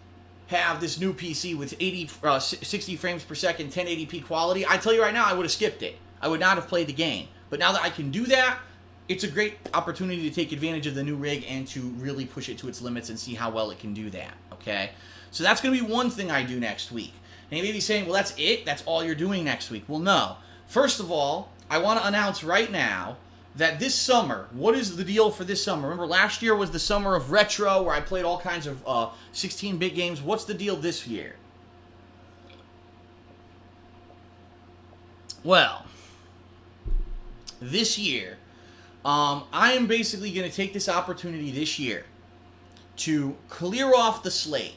have this new PC with 60 frames per second, 1080p quality, I tell you right now, I would have skipped it. I would not have played the game. But now that I can do that, it's a great opportunity to take advantage of the new rig and to really push it to its limits and see how well it can do that, okay? So that's going to be one thing I do next week. And you may be saying, well, that's it? That's all you're doing next week? Well, no. First of all, I want to announce right now that this summer, what is the deal for this summer? Remember, last year was the summer of retro, where I played all kinds of 16-bit games. What's the deal this year? Well, this year, I am basically going to take this opportunity this year to clear off the slate,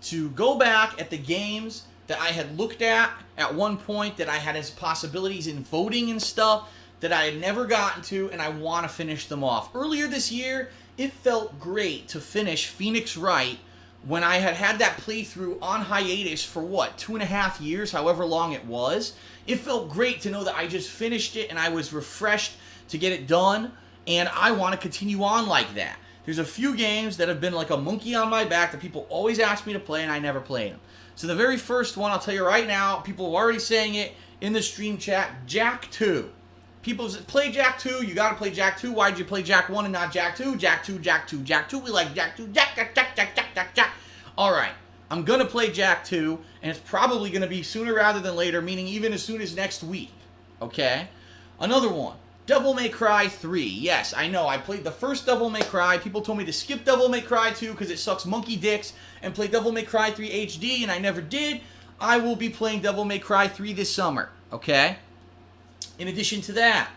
to go back at the games that I had looked at one point, that I had as possibilities in voting and stuff, that I had never gotten to, and I want to finish them off. Earlier this year, it felt great to finish Phoenix Wright when I had that playthrough on hiatus for, 2.5 years, however long it was. It felt great to know that I just finished it and I was refreshed to get it done, and I want to continue on like that. There's a few games that have been like a monkey on my back that people always ask me to play, and I never played them. So the very first one, I'll tell you right now, people are already saying it in the stream chat, Jak 2. People say, play Jak 2, you gotta play Jak 2. Why'd you play Jak 1 and not Jak 2? Jak 2, Jak 2, Jak 2. We like Jak 2, Jak. Alright, I'm gonna play Jak 2, and it's probably gonna be sooner rather than later, meaning even as soon as next week. Okay? Another one. Devil May Cry 3. Yes, I know. I played the first Devil May Cry. People told me to skip Devil May Cry 2 because it sucks monkey dicks and play Devil May Cry 3 HD, and I never did. I will be playing Devil May Cry 3 this summer, okay? In addition to that,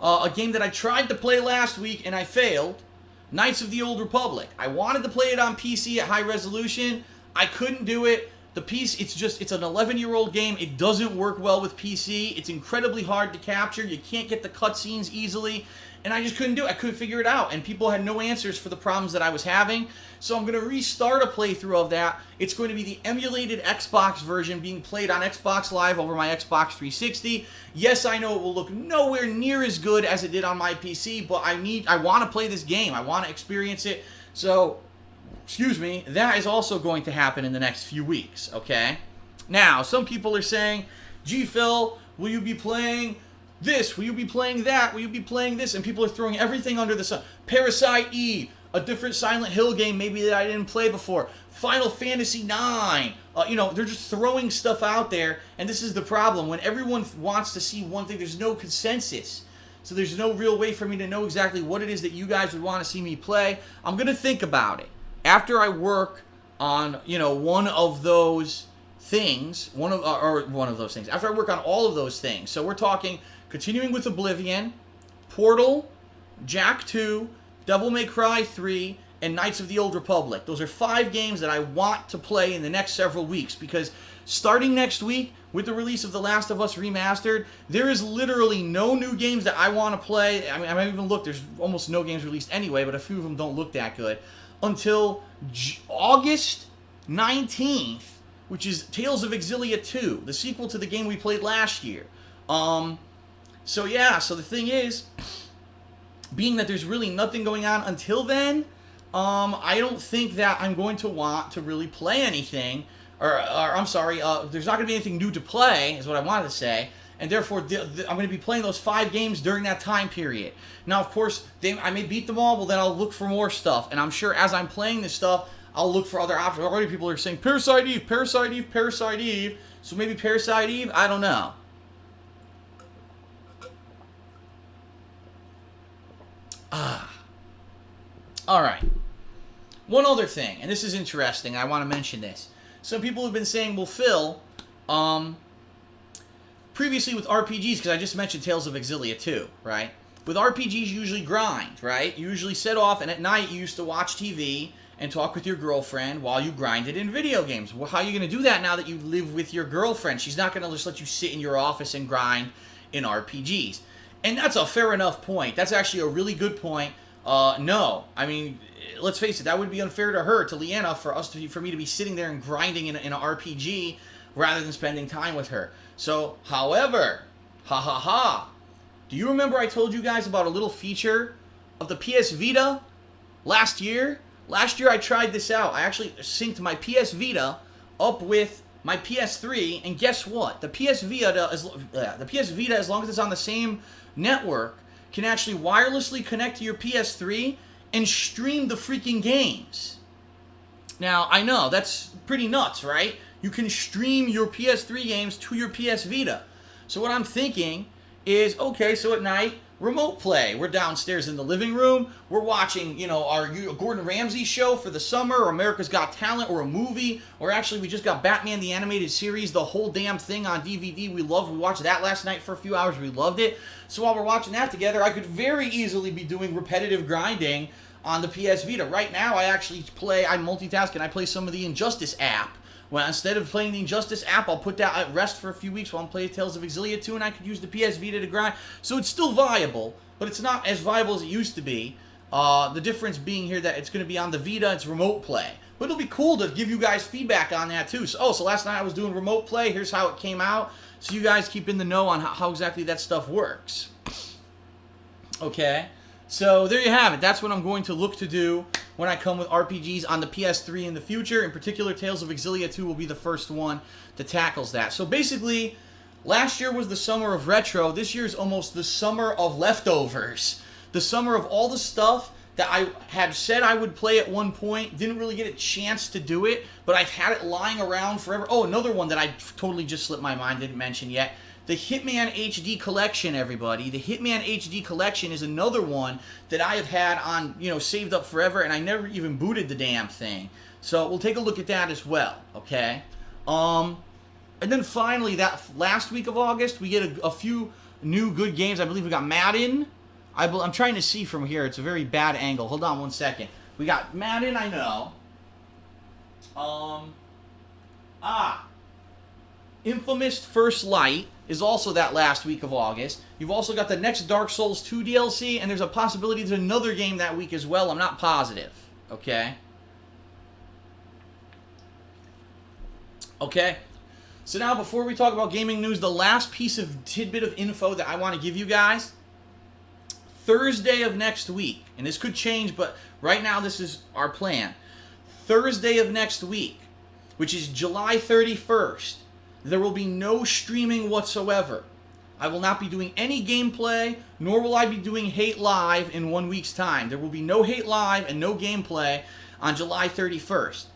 a game that I tried to play last week and I failed, Knights of the Old Republic. I wanted to play it on PC at high resolution. I couldn't do it. The PC, it's an 11-year-old game. It doesn't work well with PC. It's incredibly hard to capture. You can't get the cutscenes easily. And I just couldn't do it. I couldn't figure it out. And people had no answers for the problems that I was having. So I'm going to restart a playthrough of that. It's going to be the emulated Xbox version being played on Xbox Live over my Xbox 360. Yes, I know it will look nowhere near as good as it did on my PC, but I want to play this game. I want to experience it. So, excuse me, that is also going to happen in the next few weeks, okay? Now, some people are saying, gee, Phil, will you be playing this? Will you be playing that? Will you be playing this? And people are throwing everything under the sun. Parasite Eve, a different Silent Hill game maybe that I didn't play before. Final Fantasy IX. They're just throwing stuff out there, and this is the problem. When everyone wants to see one thing, there's no consensus. So there's no real way for me to know exactly what it is that you guys would want to see me play. I'm going to think about it. After I work on, one of those things, after I work on all of those things. So we're talking continuing with Oblivion, Portal, Jack 2, Devil May Cry 3, and Knights of the Old Republic. Those are 5 games that I want to play in the next several weeks, because starting next week, with the release of The Last of Us Remastered, there is literally no new games that I want to play. I mean, I haven't even looked. There's almost no games released anyway, but a few of them don't look that good. Until August 19th, which is Tales of Exilia 2, the sequel to the game we played last year. So the thing is, being that there's really nothing going on until then, I don't think that I'm going to want to really play anything, there's not going to be anything new to play, is what I wanted to say, and therefore I'm going to be playing those 5 games during that time period. Now, of course, I may beat them all, but then I'll look for more stuff, and I'm sure as I'm playing this stuff, I'll look for other options. Already people are saying, Parasite Eve, Parasite Eve, Parasite Eve, so maybe Parasite Eve, I don't know. Alright. One other thing, and this is interesting, I want to mention this. Some people have been saying, well, Phil, previously with RPGs, because I just mentioned Tales of Exilia 2, right? With RPGs, you usually grind, right? You usually set off, and at night you used to watch TV and talk with your girlfriend while you grinded in video games. Well, how are you going to do that now that you live with your girlfriend? She's not going to just let you sit in your office and grind in RPGs. And that's a fair enough point. That's actually a really good point. No. I mean, let's face it, that would be unfair to her, to Leanna, for me to be sitting there and grinding in an RPG rather than spending time with her. So, however, do you remember I told you guys about a little feature of the PS Vita last year? Last year I tried this out. I actually synced my PS Vita up with my PS3, and guess what? The PS Vita, as long as it's on the same network, can actually wirelessly connect to your PS3 and stream the freaking games. Now, I know, that's pretty nuts, right? You can stream your PS3 games to your PS Vita. So what I'm thinking is, okay, so at night, remote play. We're downstairs in the living room. We're watching, our Gordon Ramsay show for the summer, or America's Got Talent, or a movie, or actually we just got Batman the Animated Series, the whole damn thing on DVD. We watched that last night for a few hours. We loved it. So while we're watching that together, I could very easily be doing repetitive grinding on the PS Vita. Right now, I multitask, and I play some of the Injustice app. Well, instead of playing the Injustice app, I'll put that at rest for a few weeks while I'm playing Tales of Exilia 2, and I could use the PS Vita to grind. So it's still viable, but it's not as viable as it used to be. The difference being here that it's going to be on the Vita, it's remote play. But it'll be cool to give you guys feedback on that too. So last night I was doing remote play. Here's how it came out. So you guys keep in the know on how exactly that stuff works. Okay. So there you have it. That's what I'm going to look to do when I come with RPGs on the PS3 in the future. In particular, Tales of Exilia 2 will be the first one that tackles that. So basically, last year was the summer of retro. This year is almost the summer of leftovers. The summer of all the stuff that I had said I would play at one point. Didn't really get a chance to do it, but I've had it lying around forever. Oh, another one that I totally just slipped my mind, didn't mention yet. The Hitman HD Collection, everybody. The Hitman HD Collection is another one that I have had on, saved up forever, and I never even booted the damn thing. So we'll take a look at that as well, okay? And then finally, that last week of August, we get a few new good games. I believe we got Madden. I'm trying to see from here. It's a very bad angle. Hold on one second. We got Madden, I know. Infamous First Light is also that last week of August. You've also got the next Dark Souls 2 DLC, and there's a possibility there's another game that week as well. I'm not positive. Okay? Okay? So now, before we talk about gaming news, the last piece of tidbit of info that I want to give you guys. Thursday of next week, and this could change, but right now this is our plan. Thursday of next week, which is July 31st, there will be no streaming whatsoever. I will not be doing any gameplay, nor will I be doing Hate Live in 1 week's time. There will be no Hate Live and no gameplay on July 31st.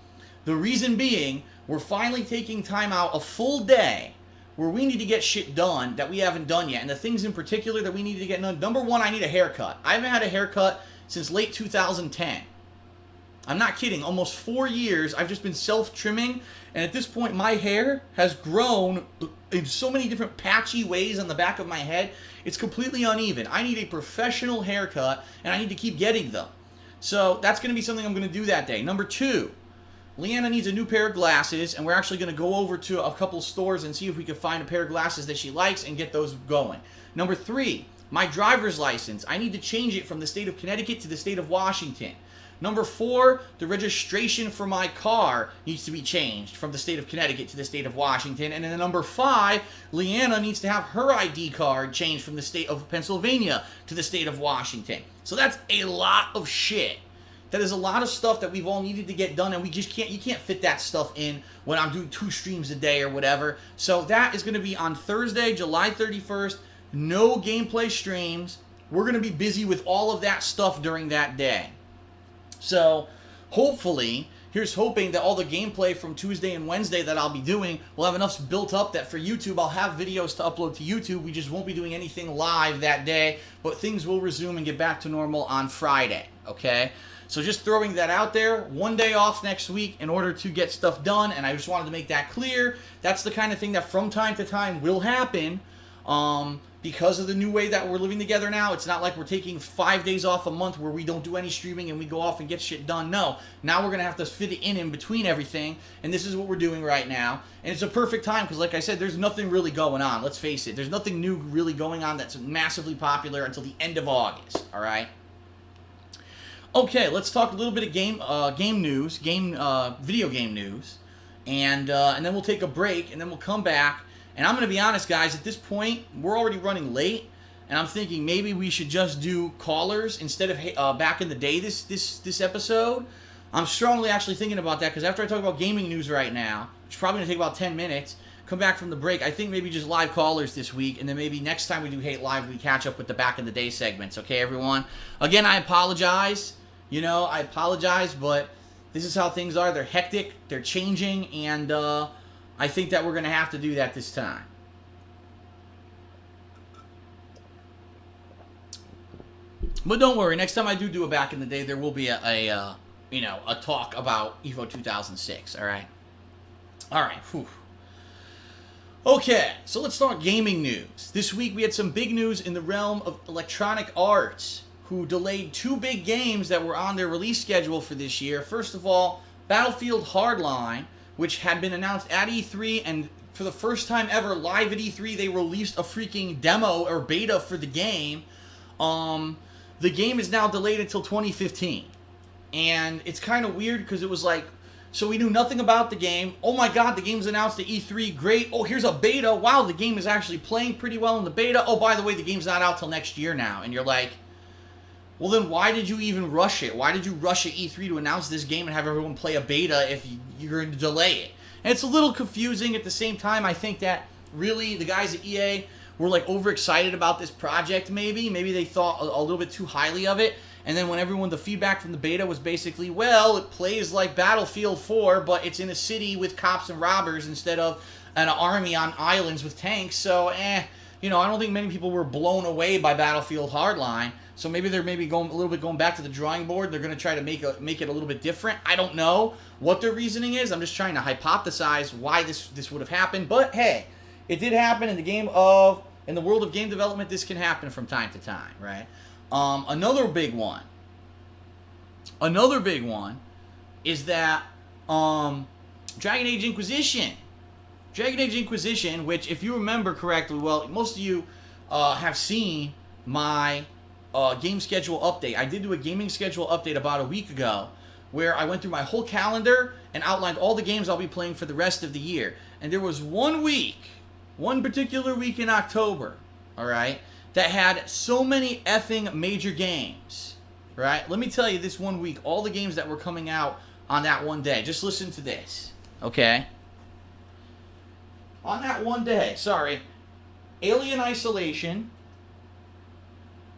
The reason being, we're finally taking time out a full day where we need to get shit done that we haven't done yet. And the things in particular that we need to get done. Number one, I need a haircut. I haven't had a haircut since late 2010. I'm not kidding. Almost 4 years, I've just been self-trimming, and at this point, my hair has grown in so many different patchy ways on the back of my head. It's completely uneven. I need a professional haircut, and I need to keep getting them. So that's going to be something I'm going to do that day. Number 2, Leanna needs a new pair of glasses, and we're actually going to go over to a couple stores and see if we can find a pair of glasses that she likes and get those going. Number 3, my driver's license. I need to change it from the state of Connecticut to the state of Washington. Number 4, the registration for my car needs to be changed from the state of Connecticut to the state of Washington. And then number 5, Leanna needs to have her ID card changed from the state of Pennsylvania to the state of Washington. So that's a lot of shit. That is a lot of stuff that we've all needed to get done, and we just can't, you can't fit that stuff in when I'm doing 2 streams a day or whatever. So that is going to be on Thursday, July 31st. No gameplay streams. We're going to be busy with all of that stuff during that day. So, hopefully, here's hoping that all the gameplay from Tuesday and Wednesday that I'll be doing will have enough built up that for YouTube, I'll have videos to upload to YouTube. We just won't be doing anything live that day, but things will resume and get back to normal on Friday, okay? So just throwing that out there, 1 day off next week in order to get stuff done, and I just wanted to make that clear. That's the kind of thing that from time to time will happen. Because of the new way that we're living together now, it's not like we're taking 5 days off a month where we don't do any streaming and we go off and get shit done. No, now we're going to have to fit it in between everything, and this is what we're doing right now. And it's a perfect time because, like I said, there's nothing really going on. Let's face it. There's nothing new really going on that's massively popular until the end of August, all right? Okay, let's talk a little bit of video game news, and then we'll take a break, and then we'll come back. And I'm going to be honest, guys, at this point, we're already running late, and I'm thinking maybe we should just do callers instead of back in the day this episode. I'm strongly actually thinking about that, because after I talk about gaming news right now, which is probably going to take about 10 minutes, come back from the break, I think maybe just live callers this week, and then maybe next time we do Hate Live, we catch up with the back in the day segments, okay, everyone? Again, I apologize. I apologize, but this is how things are. They're hectic, they're changing, and I think that we're going to have to do that this time. But don't worry, next time I do a back in the day, there will be a talk about EVO 2006, all right? All right, whew. Okay, so let's talk gaming news. This week we had some big news in the realm of Electronic Arts, who delayed 2 big games that were on their release schedule for this year. First of all, Battlefield Hardline, which had been announced at E3, and for the first time ever, live at E3, they released a freaking demo or beta for the game. The game is now delayed until 2015. And it's kind of weird because it was like, so we knew nothing about the game. Oh my god, the game's announced at E3, great. Oh, here's a beta. Wow, the game is actually playing pretty well in the beta. Oh, by the way, the game's not out till next year now. And you're like, well then why did you even rush it? Why did you rush at E3 to announce this game and have everyone play a beta if you're going to delay it? And it's a little confusing. At the same time, I think that really the guys at EA were like overexcited about this project maybe. Maybe they thought a little bit too highly of it. And then when the feedback from the beta was basically, well, it plays like Battlefield 4, but it's in a city with cops and robbers instead of an army on islands with tanks. So, I don't think many people were blown away by Battlefield Hardline. So maybe they're going back to the drawing board. They're going to try to make it a little bit different. I don't know what their reasoning is. I'm just trying to hypothesize why this would have happened. But hey, it did happen in the world of game development. This can happen from time to time, right? Another big one is that Dragon Age Inquisition. Dragon Age Inquisition, which if you remember correctly, well, most of you have seen my game schedule update. I did do a gaming schedule update about a week ago where I went through my whole calendar and outlined all the games I'll be playing for the rest of the year. And there was one particular week in October, all right, that had so many effing major games, right? Let me tell you this one week, all the games that were coming out on that one day. Just listen to this, okay? On that one day, Alien Isolation,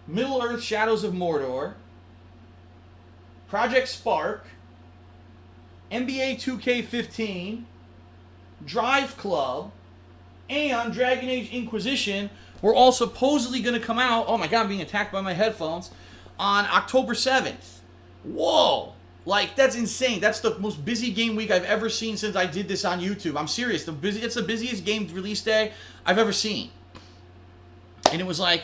Middle-earth Shadows of Mordor, Project Spark, NBA 2K15, Drive Club, and Dragon Age Inquisition were all supposedly going to come out, oh my god, I'm being attacked by my headphones, on October 7th. Whoa! Like, that's insane. That's the most busy game week I've ever seen since I did this on YouTube. I'm serious. It's the busiest game release day I've ever seen. And it was like,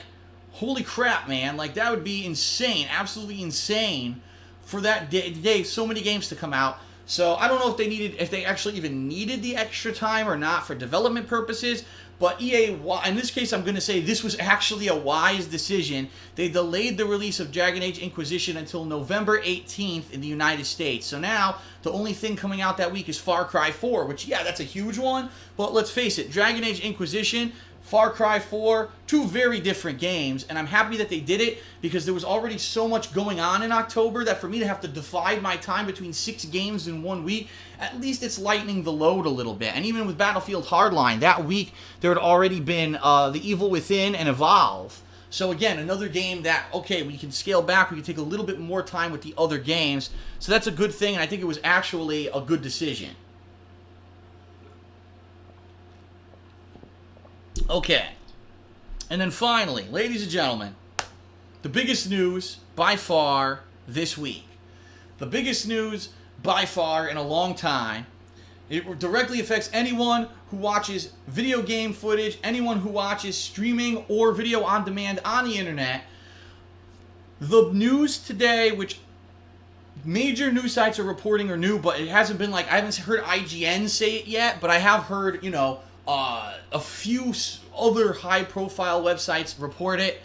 holy crap, man. Like, that would be insane. Absolutely insane for that day. So many games to come out. So, I don't know if they actually even needed the extra time or not for development purposes. But EA, in this case, I'm going to say this was actually a wise decision. They delayed the release of Dragon Age Inquisition until November 18th in the United States. So now, the only thing coming out that week is Far Cry 4, which, yeah, that's a huge one. But let's face it, Dragon Age Inquisition, Far Cry 4, two very different games, and I'm happy that they did it because there was already so much going on in October that for me to have to divide my time between 6 games in 1 week, at least it's lightening the load a little bit. And even with Battlefield Hardline, that week there had already been The Evil Within and Evolve. So again, another game that, okay, we can scale back, we can take a little bit more time with the other games. So that's a good thing, and I think it was actually a good decision. Okay, and then finally, ladies and gentlemen, the biggest news by far this week. The biggest news by far in a long time. It directly affects anyone who watches video game footage, anyone who watches streaming or video on demand on the internet. The news today, which major news sites are reporting are new, but it hasn't been like, I haven't heard IGN say it yet, but I have heard, a few other high-profile websites report it.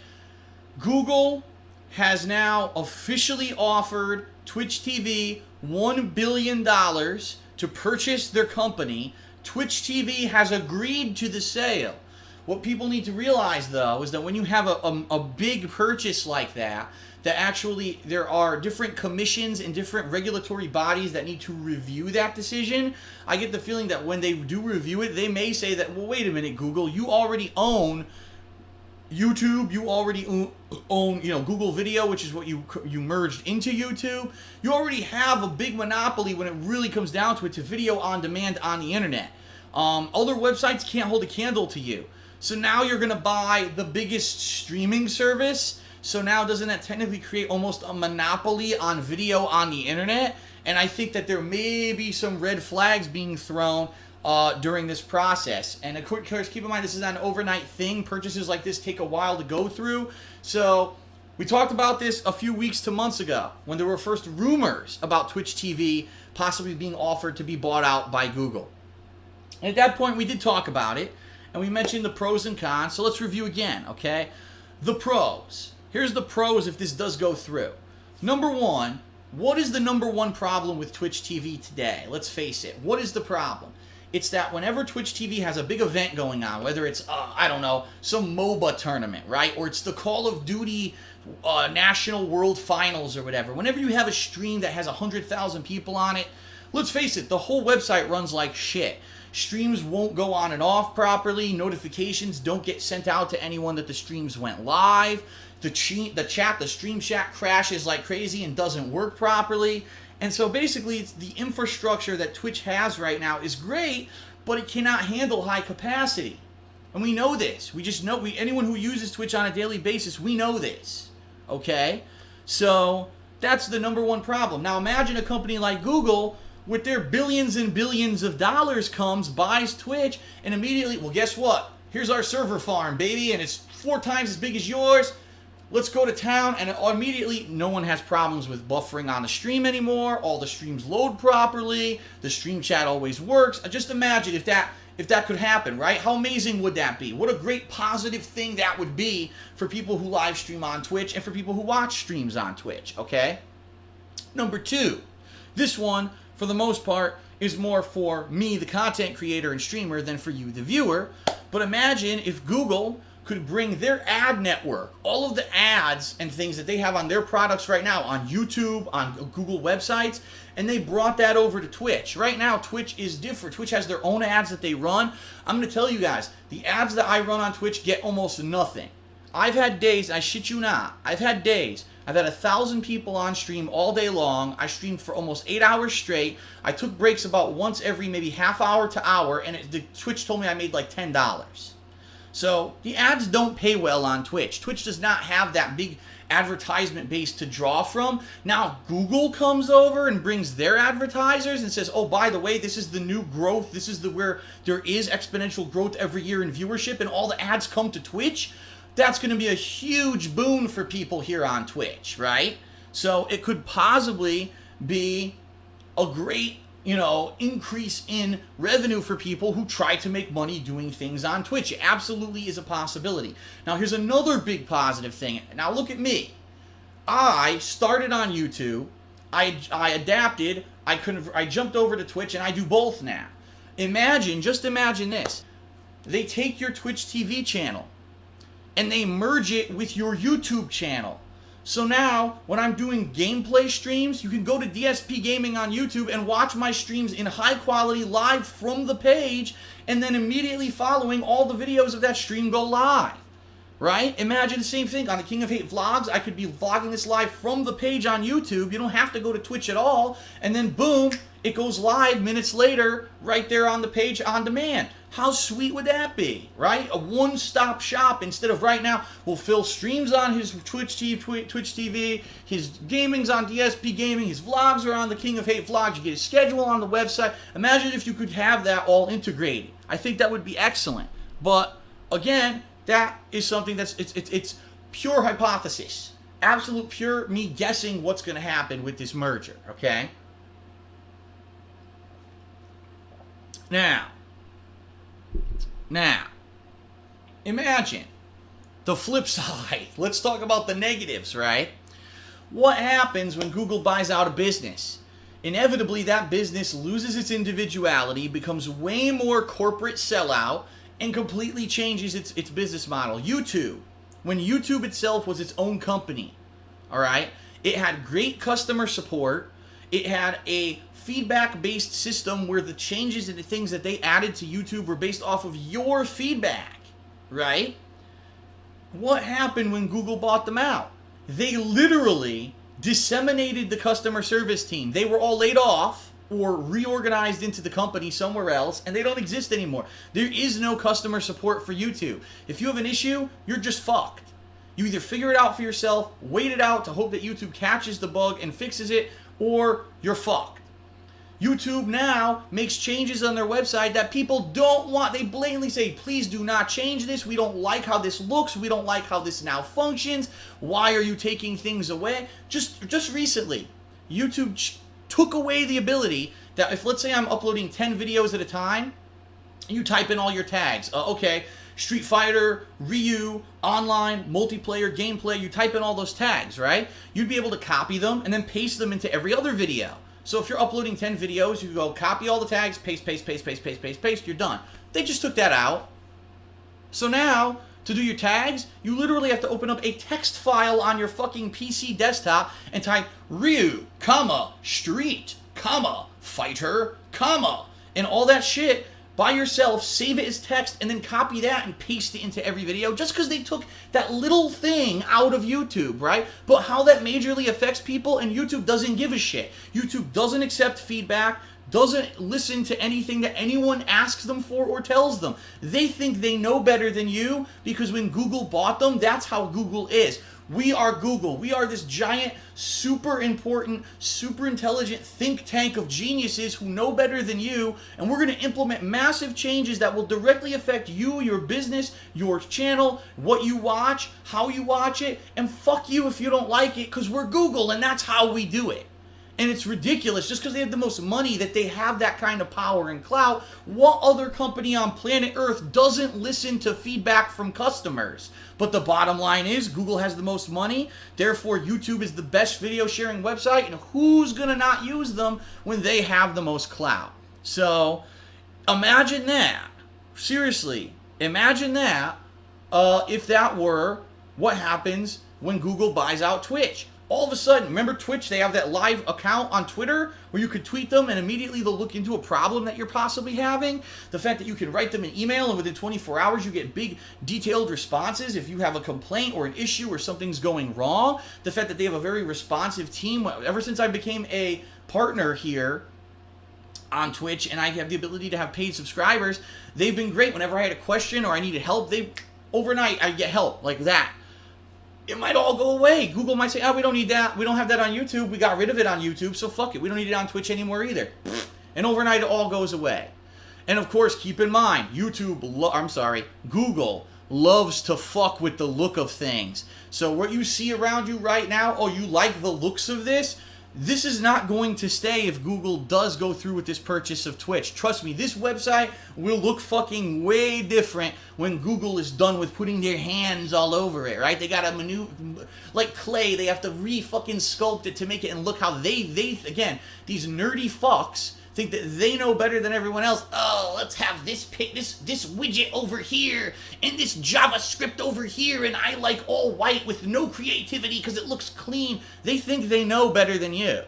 Google has now officially offered Twitch TV $1 billion to purchase their company. Twitch TV has agreed to the sale. What people need to realize, though, is that when you have a big purchase like that actually there are different commissions and different regulatory bodies that need to review that decision. I get the feeling that when they do review it, they may say that, well, wait a minute, Google, you already own YouTube, you already own Google Video, which is what you merged into YouTube. You already have a big monopoly when it really comes down to it, to video on demand on the internet. Other websites can't hold a candle to you. So now you're going to buy the biggest streaming service. So now doesn't that technically create almost a monopoly on video on the internet? And I think that there may be some red flags being thrown during this process. And of course, keep in mind, this is not an overnight thing. Purchases like this take a while to go through. So we talked about this a few weeks to months ago when there were first rumors about Twitch TV possibly being offered to be bought out by Google. And at that point, we did talk about it, and we mentioned the pros and cons. So let's review again, okay? The pros. Here's the pros if this does go through. Number one, what is the number one problem with Twitch TV today? Let's face it. What is the problem? It's that whenever Twitch TV has a big event going on, whether it's, some MOBA tournament, right? Or it's the Call of Duty National World Finals or whatever. Whenever you have a stream that has 100,000 people on it, let's face it, the whole website runs like shit. Streams won't go on and off properly. Notifications don't get sent out to anyone that the streams went live. The stream chat crashes like crazy and doesn't work properly. And so basically, it's the infrastructure that Twitch has right now is great, but it cannot handle high capacity. And we know this. We just know, anyone who uses Twitch on a daily basis, we know this. Okay? So that's the number one problem. Now imagine a company like Google, with their billions and billions of dollars buys Twitch, and immediately, well, guess what? Here's our server farm, baby, and it's 4 times as big as yours. Let's go to town, and immediately no one has problems with buffering on the stream anymore. All the streams load properly. The stream chat always works. Just imagine if that could happen, right? How amazing would that be? What a great positive thing that would be for people who live stream on Twitch and for people who watch streams on Twitch, okay? Number 2, this one, for the most part, is more for me, the content creator and streamer, than for you, the viewer. But imagine if Google could bring their ad network, all of the ads and things that they have on their products right now, on YouTube, on Google websites, and they brought that over to Twitch. Right now, Twitch is different. Twitch has their own ads that they run. I'm going to tell you guys, the ads that I run on Twitch get almost nothing. I've had days, I shit you not, I've had 1,000 people on stream all day long. I streamed for almost 8 hours straight. I took breaks about once every maybe half hour to hour, and the Twitch told me I made like $10. So the ads don't pay well on Twitch. Twitch does not have that big advertisement base to draw from. Now Google comes over and brings their advertisers and says, oh, by the way, this is the new growth. This is where there is exponential growth every year in viewership, and all the ads come to Twitch. That's going to be a huge boon for people here on Twitch, right? So it could possibly be a great, increase in revenue for people who try to make money doing things on Twitch. It absolutely is a possibility. Now, here's another big positive thing. Now, look at me. I started on YouTube. I adapted. I jumped over to Twitch, and I do both now. Just imagine this. They take your Twitch TV channel, and they merge it with your YouTube channel. So now, when I'm doing gameplay streams, you can go to DSP Gaming on YouTube and watch my streams in high quality live from the page, and then immediately following, all the videos of that stream go live. Right? Imagine the same thing on the King of Hate vlogs. I could be vlogging this live from the page on YouTube. You don't have to go to Twitch at all. And then boom, it goes live minutes later right there on the page on demand. How sweet would that be, right? A one-stop shop instead of right now, well, Phil streams on his Twitch TV, his gaming's on DSP Gaming, his vlogs are on the King of Hate vlogs, you get his schedule on the website. Imagine if you could have that all integrated. I think that would be excellent. But again, that is something that's, it's pure hypothesis. Absolute pure me guessing what's going to happen with this merger, okay? Now, imagine the flip side. Let's talk about the negatives, right? What happens when Google buys out a business? Inevitably, that business loses its individuality, becomes way more corporate sellout, and completely changes its business model. YouTube, when YouTube itself was its own company, all right, it had great customer support. It had a feedback-based system where the changes and the things that they added to YouTube were based off of your feedback, right? What happened when Google bought them out? They literally disseminated the customer service team. They were all laid off or reorganized into the company somewhere else, and they don't exist anymore. There is no customer support for YouTube. If you have an issue, you're just fucked. You either figure it out for yourself, wait it out to hope that YouTube catches the bug and fixes it, or you're fucked. YouTube now makes changes on their website that people don't want. They blatantly say, please do not change this. We don't like how this looks. We don't like how this now functions. Why are you taking things away? Just recently, YouTube took away the ability that if, let's say I'm uploading 10 videos at a time, you type in all your tags. Okay, Street Fighter, Ryu, online, multiplayer, gameplay, you type in all those tags, right? You'd be able to copy them and then paste them into every other video. So if you're uploading 10 videos, you go copy all the tags, paste, you're done. They just took that out. So now, to do your tags, you literally have to open up a text file on your fucking PC desktop and type Ryu, comma, Street, comma, Fighter, comma, and all that shit by yourself, save it as text, and then copy that and paste it into every video just because they took that little thing out of YouTube, right? But how that majorly affects people, and YouTube doesn't give a shit. YouTube doesn't accept feedback, doesn't listen to anything that anyone asks them for or tells them. They think they know better than you because when Google bought them, that's how Google is. We are Google. We are this giant, super important, super intelligent think tank of geniuses who know better than you, and we're going to implement massive changes that will directly affect you, your business, your channel, what you watch, how you watch it, and fuck you if you don't like it because we're Google, and that's how we do it. And it's ridiculous just because they have the most money that they have that kind of power and clout. What other company on planet Earth doesn't listen to feedback from customers? But the bottom line is Google has the most money. Therefore, YouTube is the best video sharing website. And who's going to not use them when they have the most clout? So imagine that. Seriously, imagine that if that were what happens when Google buys out Twitch. All of a sudden, remember Twitch, they have that live account on Twitter where you could tweet them and immediately they'll look into a problem that you're possibly having. The fact that you can write them an email and within 24 hours you get big detailed responses if you have a complaint or an issue or something's going wrong. The fact that they have a very responsive team. Ever since I became a partner here on Twitch and I have the ability to have paid subscribers, they've been great. Whenever I had a question or I needed help, overnight I get help like that. it might all go away. Google might say, oh, we don't need that. We don't have that on YouTube. We got rid of it on YouTube, so fuck it. We don't need it on Twitch anymore either. And overnight, it all goes away. And of course, keep in mind, Google loves to fuck with the look of things. So what you see around you right now, oh, you like the looks of this? This is not going to stay if Google does go through with this purchase of Twitch. Trust me, this website will look fucking way different when Google is done with putting their hands all over it, right? They got to maneuver, like clay, they have to re-fucking sculpt it to make it and look how they again, these nerdy fucks think that they know better than everyone else. Oh, let's have this widget over here and this JavaScript over here, and I like all white with no creativity because it looks clean. They think they know better than you.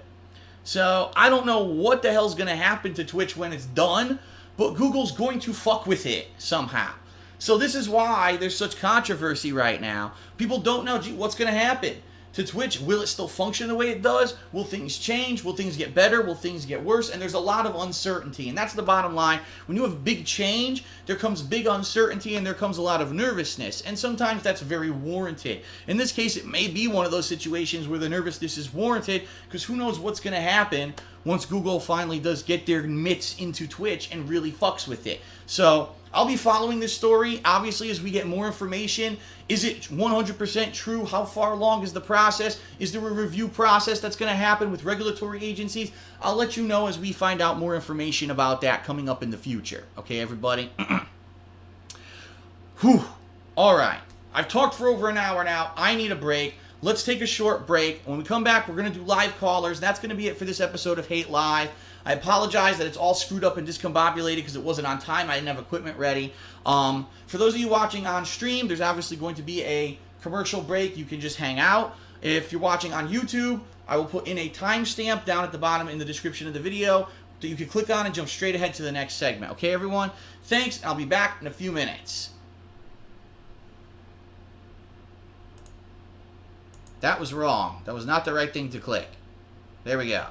So I don't know what the hell's going to happen to Twitch when it's done, but Google's going to fuck with it somehow. So this is why there's such controversy right now. People don't know, gee, what's going to happen to Twitch? Will it still function the way it does? Will things change? Will things get better? Will things get worse? And there's a lot of uncertainty, and that's the bottom line. When you have big change, there comes big uncertainty, and there comes a lot of nervousness, and sometimes that's very warranted. In this case, it may be one of those situations where the nervousness is warranted, because who knows what's going to happen once Google finally does get their mitts into Twitch and really fucks with it. So I'll be following this story, obviously, as we get more information. Is it 100% true? How far along is the process? Is there a review process that's going to happen with regulatory agencies? I'll let you know as we find out more information about that coming up in the future. Okay, everybody? Whew. All right. I've talked for over an hour now. I need a break. Let's take a short break. When we come back, we're going to do live callers. That's going to be it for this episode of Hate Live. I apologize that it's all screwed up and discombobulated because it wasn't on time. I didn't have equipment ready. For those of you watching on stream, there's obviously going to be a commercial break. You can just hang out. If you're watching on YouTube, I will put in a timestamp down at the bottom in the description of the video that you can click on and jump straight ahead to the next segment. Okay, everyone? Thanks. I'll be back in a few minutes. That was wrong. That was not the right thing to click. There we go.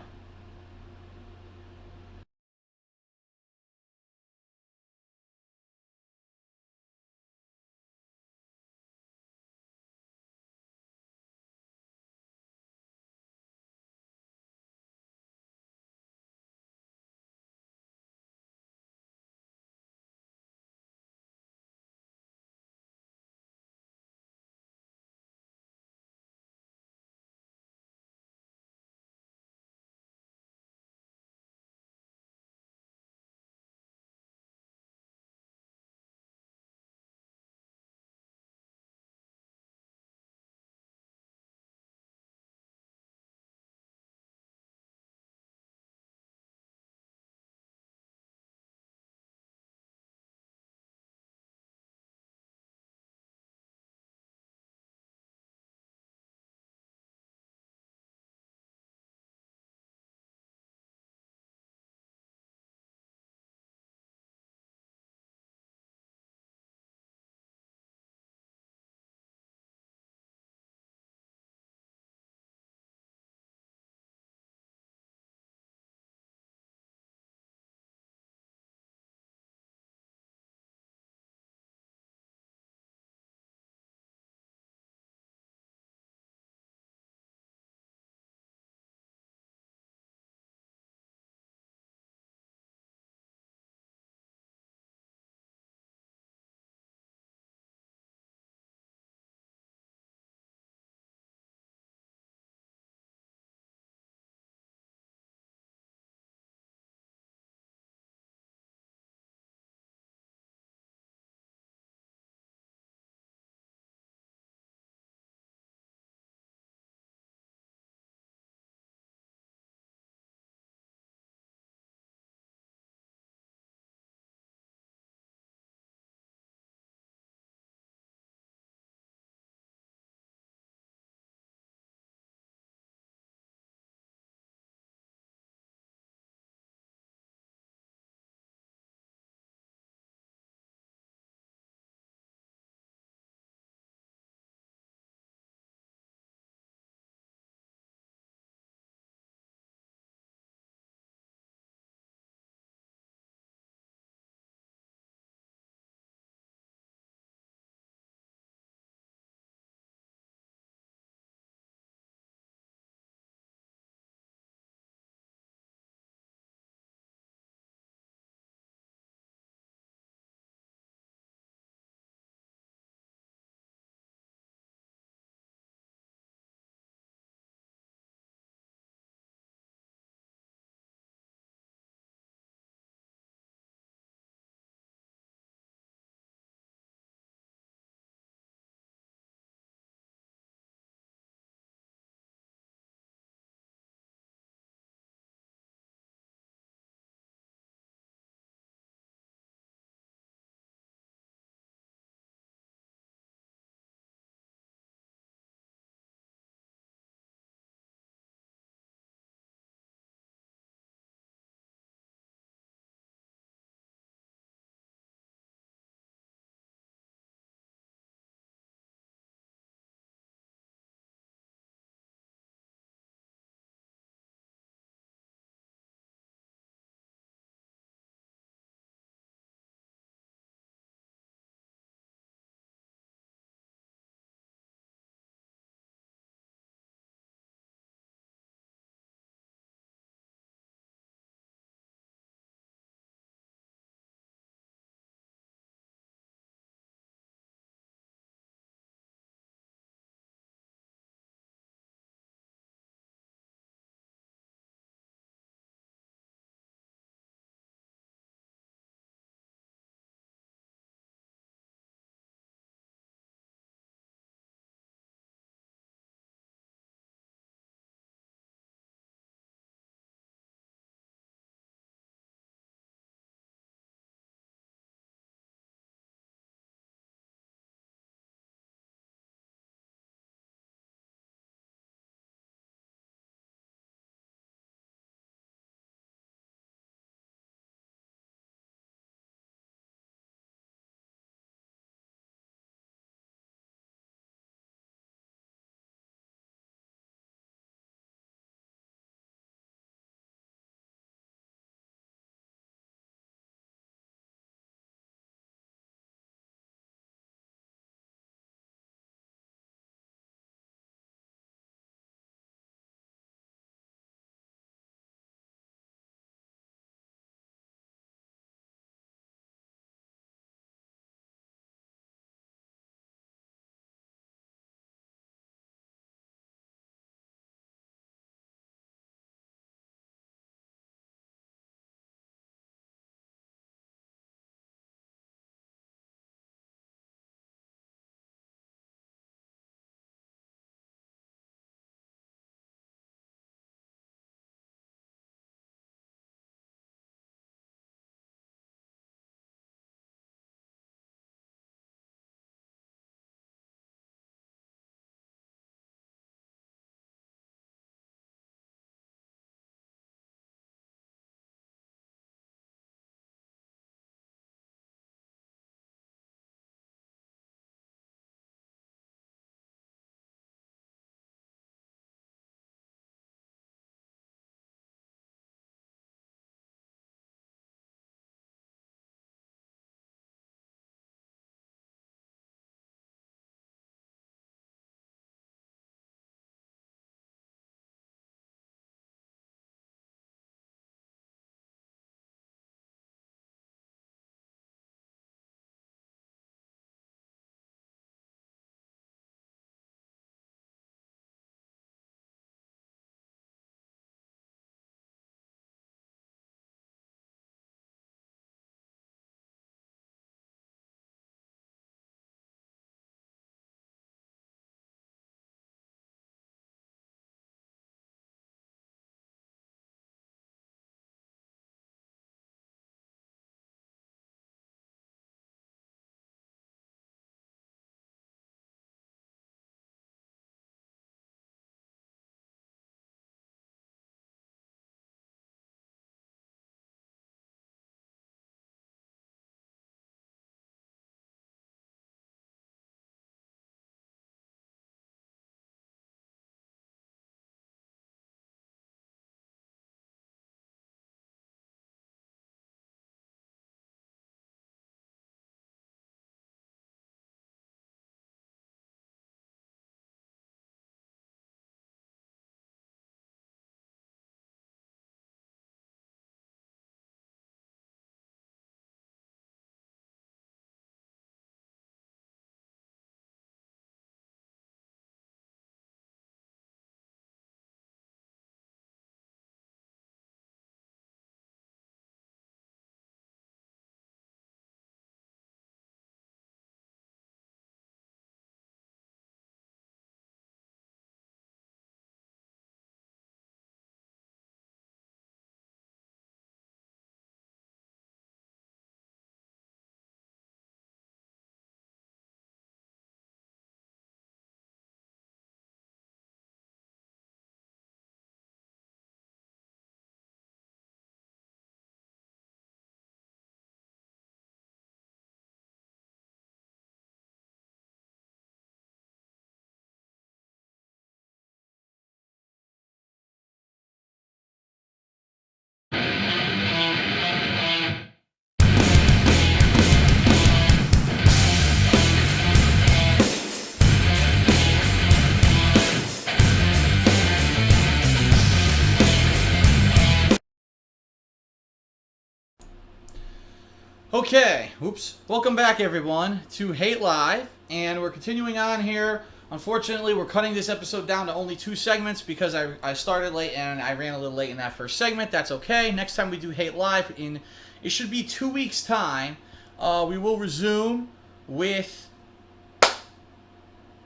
Okay, oops. Welcome back, everyone, to Hate Live, and we're continuing on here. Unfortunately, we're cutting this episode down to only 2 segments because I started late and I ran a little late in that first segment. That's okay. Next time we do Hate Live, it should be 2 weeks' time, we will resume with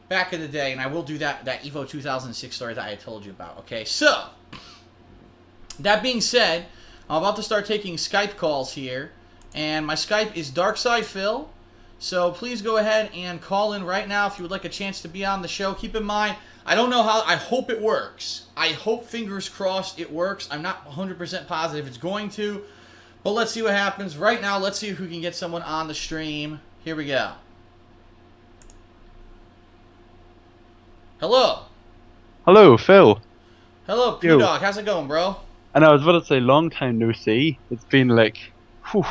back in the day, and I will do that Evo 2006 story that I told you about. Okay, so that being said, I'm about to start taking Skype calls here. And my Skype is DarksidePhil. So please go ahead and call in right now if you would like a chance to be on the show. Keep in mind, I don't know how. I hope it works. I hope, fingers crossed, it works. I'm not 100% positive it's going to. But let's see what happens. Right now, let's see if we can get someone on the stream. Here we go. Hello. Hello, Phil. Hello, P-Dog. How's it going, bro? And I was about to say, long time no see. It's been like, whew,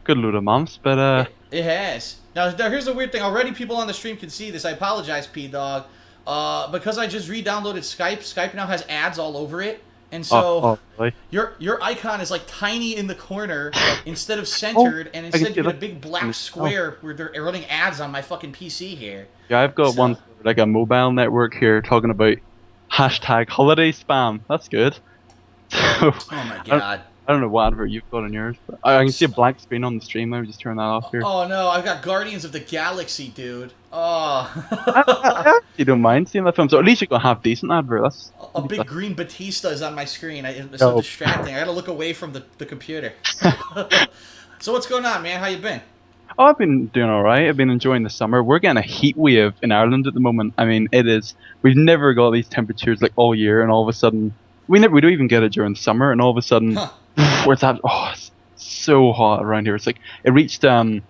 good load of months, but It has. Now, here's the weird thing. Already people on the stream can see this. I apologize, P-Dog. Because I just re-downloaded Skype, Skype now has ads all over it. And so really? your icon is like tiny in the corner instead of centered, and instead you get a big black square where they're running ads on my fucking PC here. Yeah, I've got one, like a mobile network here talking about hashtag holiday spam. That's good. So, oh my god. I don't know what advert you've got on yours, but I can see a black screen on the stream. Let me just turn that off here. Oh no, I've got Guardians of the Galaxy, dude. Oh. I actually don't mind seeing that film, so at least you got a half decent advert. That's a big green Batista is on my screen. It's so distracting. I gotta look away from the computer. So what's going on, man? How you been? Oh, I've been doing alright. I've been enjoying the summer. We're getting a heat wave in Ireland at the moment. I mean, we've never got these temperatures like all year, and all of a sudden, we don't even get it during summer, and all of a sudden, it's so hot around here. It's like, it reached 30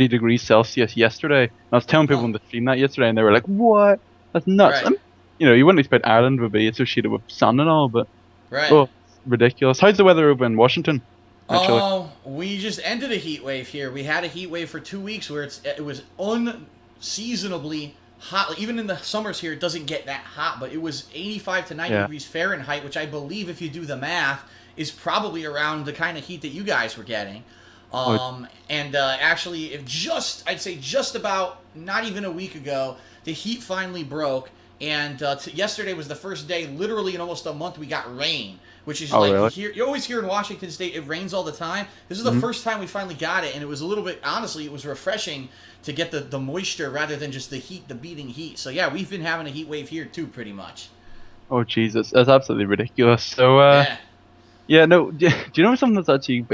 degrees Celsius yesterday. And I was telling people on the stream that yesterday, and they were like, what? That's nuts. Right. You wouldn't expect Ireland would be associated with sun and all, but right. Oh, ridiculous. How's the weather over in Washington? Actually? Oh, we just ended a heat wave here. We had a heat wave for 2 weeks where it was unseasonably hot. Like, even in the summers here, it doesn't get that hot, but it was 85 to 90 degrees Fahrenheit, which I believe, if you do the math, is probably around the kind of heat that you guys were getting. Actually, I'd say just about, not even a week ago, the heat finally broke, and yesterday was the first day, literally in almost a month, we got rain. Which is really? you always hear in Washington State, it rains all the time. This is the first time we finally got it, and it was a little bit, honestly, it was refreshing to get the moisture rather than just the heat, the beating heat. So yeah, we've been having a heat wave here too, pretty much. Oh Jesus, that's absolutely ridiculous. So no, do you know something that's actually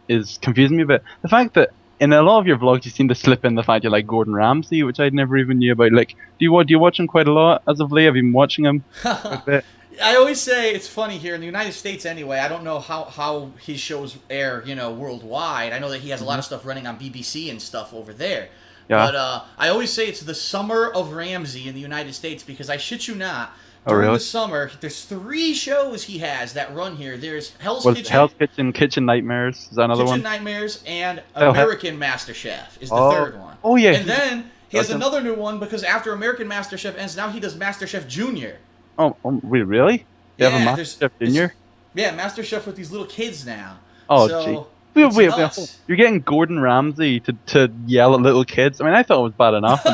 is confusing me a bit? The fact that in a lot of your vlogs you seem to slip in the fact you like Gordon Ramsay, which I'd never even knew about. Like, do you watch him quite a lot as of late? Have you been watching him a bit? I always say it's funny here in the United States anyway. I don't know how his shows air, worldwide. I know that he has a lot of stuff running on BBC and stuff over there. Yeah. But I always say it's the summer of Ramsay in the United States because I shit you not, during the summer, there's 3 shows he has that run here. There's Hell's Kitchen. Kitchen Nightmares. Is that another one? Kitchen Nightmares and American MasterChef is the third one. Oh yeah. And then he has another new one because after American MasterChef ends, now he does MasterChef Junior. Oh, wait, really? They have a MasterChef Junior? Yeah, MasterChef with these little kids now. Oh, gee. Wait. You're getting Gordon Ramsay to yell at little kids? I mean, I thought it was bad enough.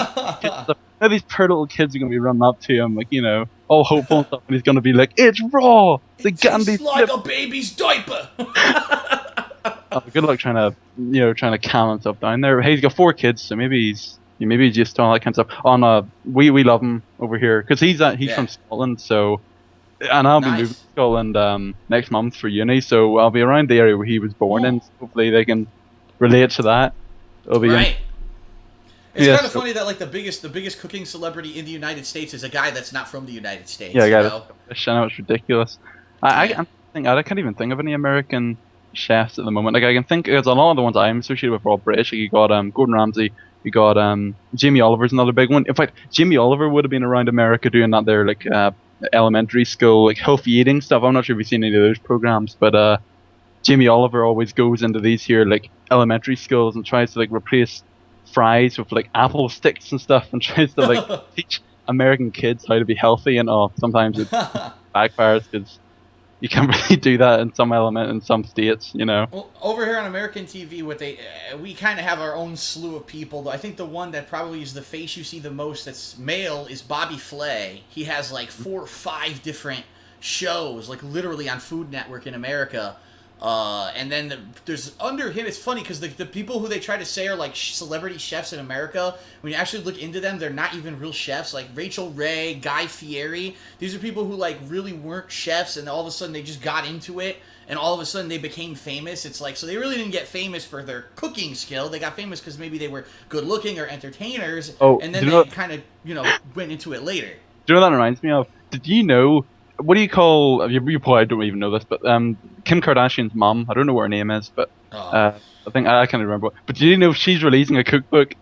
Now these poor little kids are going to be running up to him, like, all hopeful and stuff, and he's going to be like, it's raw! It tastes like a baby's diaper! Good luck trying to calm himself down there. Hey, he's got 4 kids, so maybe he's just all that kind of stuff. We love him over here because he's from Scotland, so, and I'll be moving to Scotland next month for uni, so I'll be around the area where he was born in. So hopefully they can relate to that. It'll be right. It's kind of funny that like the biggest cooking celebrity in the United States is a guy that's not from the United States. Yeah, I know it's ridiculous. I can't even think of any American chefs at the moment. Like I can think, because a lot of the ones I'm associated with are all British. Like you got Gordon Ramsay. You got Jamie Oliver's another big one. In fact, Jamie Oliver would have been around America doing that there, like elementary school, like healthy eating stuff. I'm not sure if you've seen any of those programs, but Jamie Oliver always goes into these here like elementary schools and tries to like replace fries with like apple sticks and stuff, and tries to like teach American kids how to be healthy. And sometimes it backfires because you can't really do that in some element in some states, you know. Well, over here on American TV, we kind of have our own slew of people. I think the one that probably is the face you see the most that's male is Bobby Flay. He has like 4 or 5 different shows, like literally on Food Network in America. And then there's under him. It's funny because the people who they try to say are like celebrity chefs in America, when you actually look into them, they're not even real chefs. Like Rachel Ray, Guy Fieri. These are people who like really weren't chefs, and all of a sudden they just got into it, and all of a sudden they became famous. It's like, so they really didn't get famous for their cooking skill. They got famous because maybe they were good looking or entertainers, Oh, and do then you know they kind of went into it later. Do you know what that reminds me of? Did you know? What do you call? You probably don't even know this, but Kim Kardashian's mom. I don't know what her name is, but Oh. I think I can't remember. But do you know she's releasing a cookbook?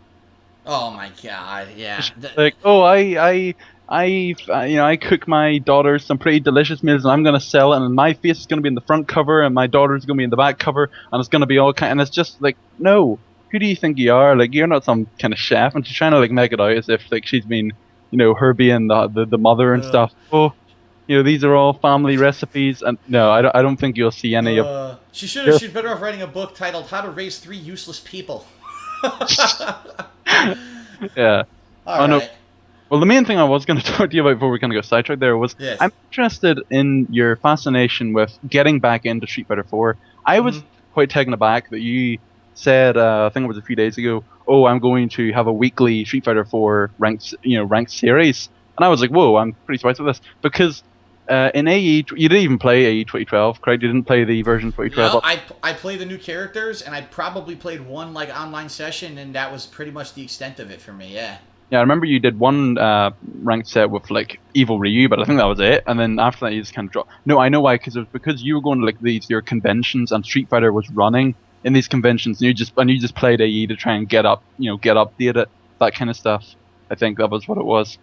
Oh my God! Yeah. Like, oh, I cook my daughter some pretty delicious meals, and I'm gonna sell it, and my face is gonna be in the front cover, and my daughter's gonna be in the back cover, and it's gonna be all kind. And it's just like, no, who do you think you are? Like, you're not some kind of chef, and she's trying to like make it out as if like she's been, her being the mother and Uh, stuff. Oh, these are all family recipes, and no, I don't think you'll see any of. she's better off writing a book titled "How to Raise 3 Useless People." Yeah. All Oh no. right. Well, the main thing I was going to talk to you about before we kind of go sidetracked there was Yes. I'm interested in your fascination with getting back into Street Fighter 4. I was Mhm. quite taken aback that you said, I think it was a few days ago, oh, I'm going to have a weekly Street Fighter 4 ranked series. And I was like, whoa, I'm pretty surprised with this. Because in AE, you didn't even play AE 2012, correct? You didn't play the version 2012. No, I play the new characters, and I probably played one like online session, and that was pretty much the extent of it for me. Yeah. Yeah, I remember you did one ranked set with like Evil Ryu, but I think that was it. And then after that, you just kind of dropped. No, I know why, because it was because you were going to like your conventions, and Street Fighter was running in these conventions, and you just played AE to try and get updated, that kind of stuff. I think that was what it was.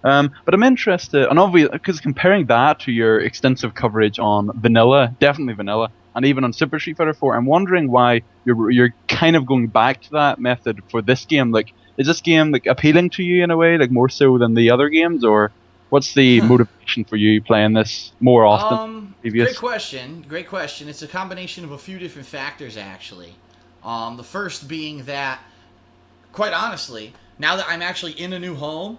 But I'm interested, and obviously, because comparing that to your extensive coverage on Vanilla, definitely Vanilla, and even on Super Street Fighter 4, I'm wondering why you're kind of going back to that method for this game. Like, is this game like appealing to you in a way, like more so than the other games, or what's the motivation for you playing this more often than Great previous? question. Great question. It's a combination of a few different factors, actually. The first being that, quite honestly, now that I'm actually in a new home,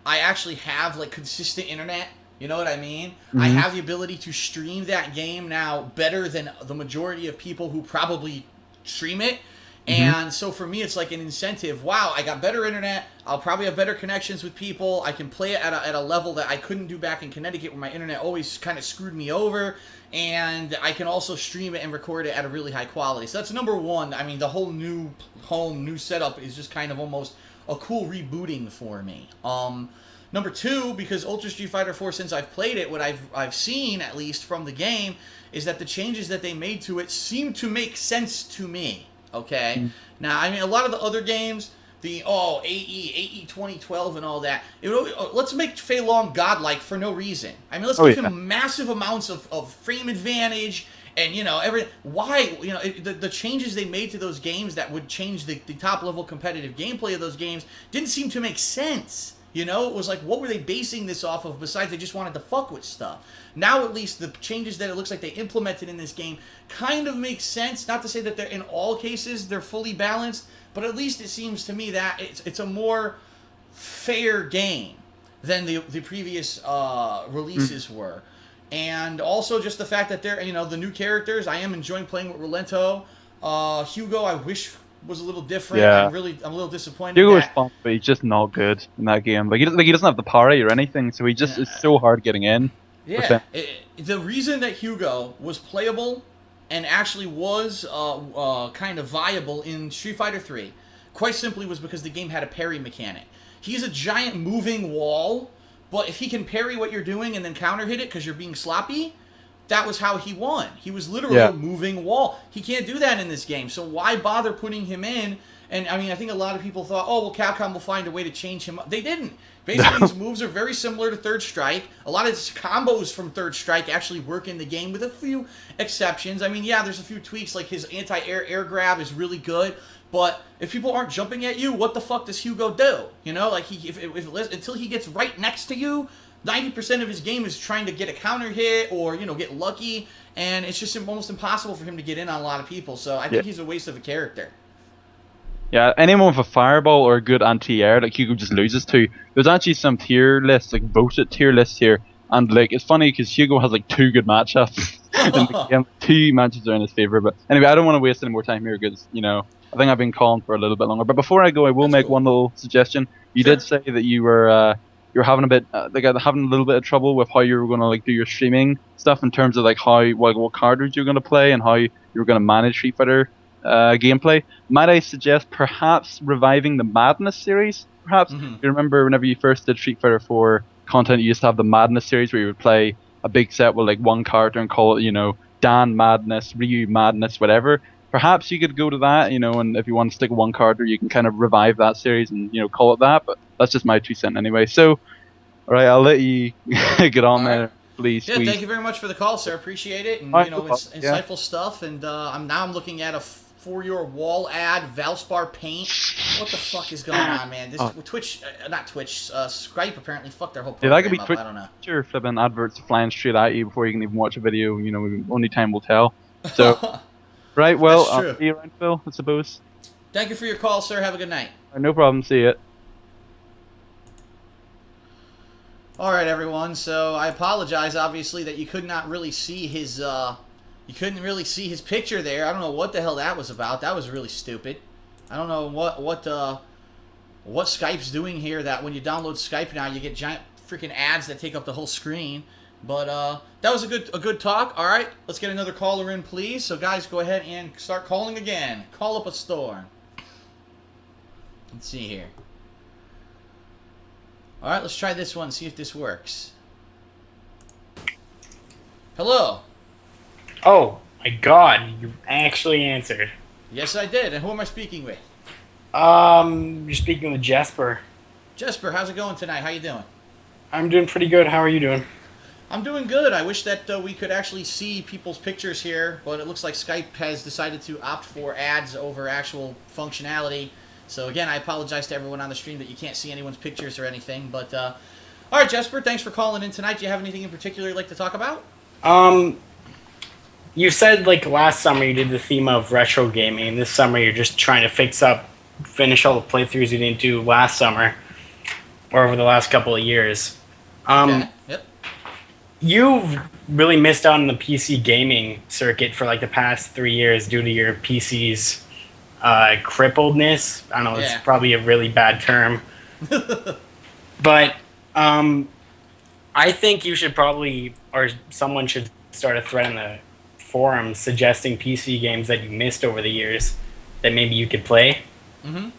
I actually have like consistent internet. You know what I mean? I Hmm. have the ability to stream that game now better than the majority of people who probably stream it. Hmm. And so for me, it's like an incentive. Wow, I got better internet. I'll probably have better connections with people. I can play it at a level that I couldn't do back in Connecticut where my internet always kind of screwed me over. And I can also stream it and record it at a really high quality. So that's number one. I mean, the whole new home, new setup is just kind of almost a cool rebooting for me. Number two, because Ultra Street Fighter 4, since I've played it, what I've seen at least from the game is that the changes that they made to it seem to make sense to me. Okay, now I mean a lot of the other games, the AE 2012 and all that. Let's make Fei Long godlike for no reason. I mean, let's Oh give yeah. him massive amounts of frame advantage. And why the changes they made to those games that would change the top level competitive gameplay of those games didn't seem to make sense. It was like, what were they basing this off of besides they just wanted to fuck with stuff? Now, at least, the changes that it looks like they implemented in this game kind of make sense. Not to say that they're, in all cases, they're fully balanced, but at least it seems to me that it's a more fair game than the previous releases were. And also just the fact that they're, the new characters, I am enjoying playing with Rolento. Hugo, I wish was a little different. Yeah. I'm a little disappointed Hugo is that fun, but he's just not good in that game. Like he doesn't have the parry or anything, so he just it's so hard getting in with Yeah, him. the reason that Hugo was playable and actually was kind of viable in Street Fighter 3, quite simply was because the game had a parry mechanic. He's a giant moving wall, but if he can parry what you're doing and then counter hit it because you're being sloppy, that was how he won. He was literally Yeah. a moving wall. He can't do that in this game, so why bother putting him in? And I mean, I think a lot of people thought, oh, well, Capcom will find a way to change him up. They didn't. Basically, his moves are very similar to Third Strike. A lot of his combos from Third Strike actually work in the game, with a few exceptions. I mean, yeah, there's a few tweaks, like his anti-air air grab is really good. But if people aren't jumping at you, what the fuck does Hugo do? Like until he gets right next to you, 90% of his game is trying to get a counter hit or, get lucky, and it's just almost impossible for him to get in on a lot of people. So I think he's a waste of a character. Yeah, anyone with a fireball or a good anti-air that Hugo just loses to. There's actually some tier lists, like voted tier lists here, and like it's funny because Hugo has like 2 good matchups. In the game. 2 matches are in his favor. But anyway, I don't want to waste any more time here because I think I've been calling for a little bit longer. But before I go, I will make one little suggestion. You did say that you were having a bit having a little bit of trouble with how you were going to like do your streaming stuff in terms of like how what cards you're going to play and how you were going to manage Street Fighter gameplay. Might I suggest perhaps reviving the Madness series? Perhaps you remember whenever you first did Street Fighter 4 content, you used to have the Madness series where you would play a big set with like one character and call it Dan Madness, Ryu Madness, whatever. Perhaps you could go to that, and if you want to stick with one character, you can kind of revive that series and call it that. But that's just my 2 cents anyway. So, all right, I'll let you get on there, please. Yeah, thank you very much for the call, sir. Appreciate it, and it's insightful stuff. And I'm looking at a for your wall ad, Valspar paint. What the fuck is going on, man? This Twitch, not Twitch, Skype apparently fucked their whole program that could be up. Twitch. I don't know. Sure, flipping adverts flying straight at you before you can even watch a video. Only time will tell. So, right, well, I'll see you around, Phil, I suppose. Thank you for your call, sir. Have a good night. No problem. See you. All right, everyone. So I apologize, obviously, that you could not really see his. You couldn't really see his picture there. I don't know what the hell that was about. That was really stupid. I don't know what Skype's doing here. That when you download Skype now, you get giant freaking ads that take up the whole screen. But that was a good talk. All right, let's get another caller in, please. So guys, go ahead and start calling again. Call up a storm. Let's see here. All right, let's try this one. See if this works. Hello. Oh my God! You actually answered. Yes, I did. And who am I speaking with? You're speaking with Jesper. Jesper, how's it going tonight? How you doing? I'm doing pretty good. How are you doing? I'm doing good. I wish that we could actually see people's pictures here, but it looks like Skype has decided to opt for ads over actual functionality. So again, I apologize to everyone on the stream that you can't see anyone's pictures or anything. But all right, Jesper, thanks for calling in tonight. Do you have anything in particular you'd like to talk about? You said like last summer you did the theme of retro gaming, and this summer you're just trying to finish all the playthroughs you didn't do last summer or over the last couple of years. Okay. Yep. You've really missed out on the PC gaming circuit for like the past 3 years due to your PC's crippledness. I don't know, it's probably a really bad term. But I think you should probably, or someone should start a thread in the forums suggesting PC games that you missed over the years that maybe you could play. Mm-hmm.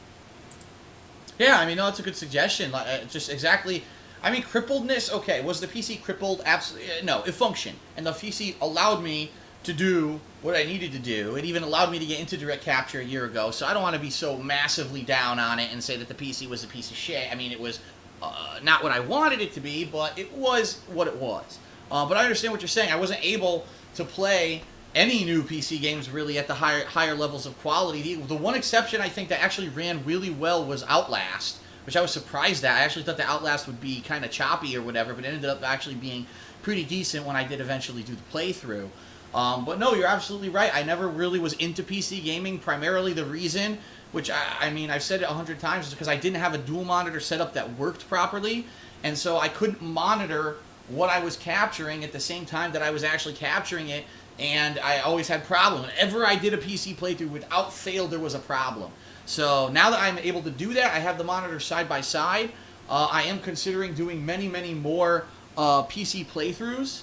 Yeah, I mean, no, that's a good suggestion. Just exactly. I mean, crippledness. Okay, was the PC crippled? Absolutely. No, it functioned, and the PC allowed me to do what I needed to do. It even allowed me to get into direct capture a year ago. So I don't want to be so massively down on it and say that the PC was a piece of shit. I mean, it was not what I wanted it to be, but it was what it was. But I understand what you're saying. I wasn't able to play any new PC games really at the higher levels of quality. The one exception I think that actually ran really well was Outlast, which I was surprised at. I actually thought that Outlast would be kind of choppy or whatever, but it ended up actually being pretty decent when I did eventually do the playthrough. But no, you're absolutely right. I never really was into PC gaming. Primarily the reason, which I mean, I've said it 100 times, is because I didn't have a dual monitor setup that worked properly, and so I couldn't monitor what I was capturing at the same time that I was actually capturing it, and I always had problems. Whenever I did a PC playthrough, without fail, there was a problem. So now that I'm able to do that, I have the monitors side by side. I am considering doing many, many more PC playthroughs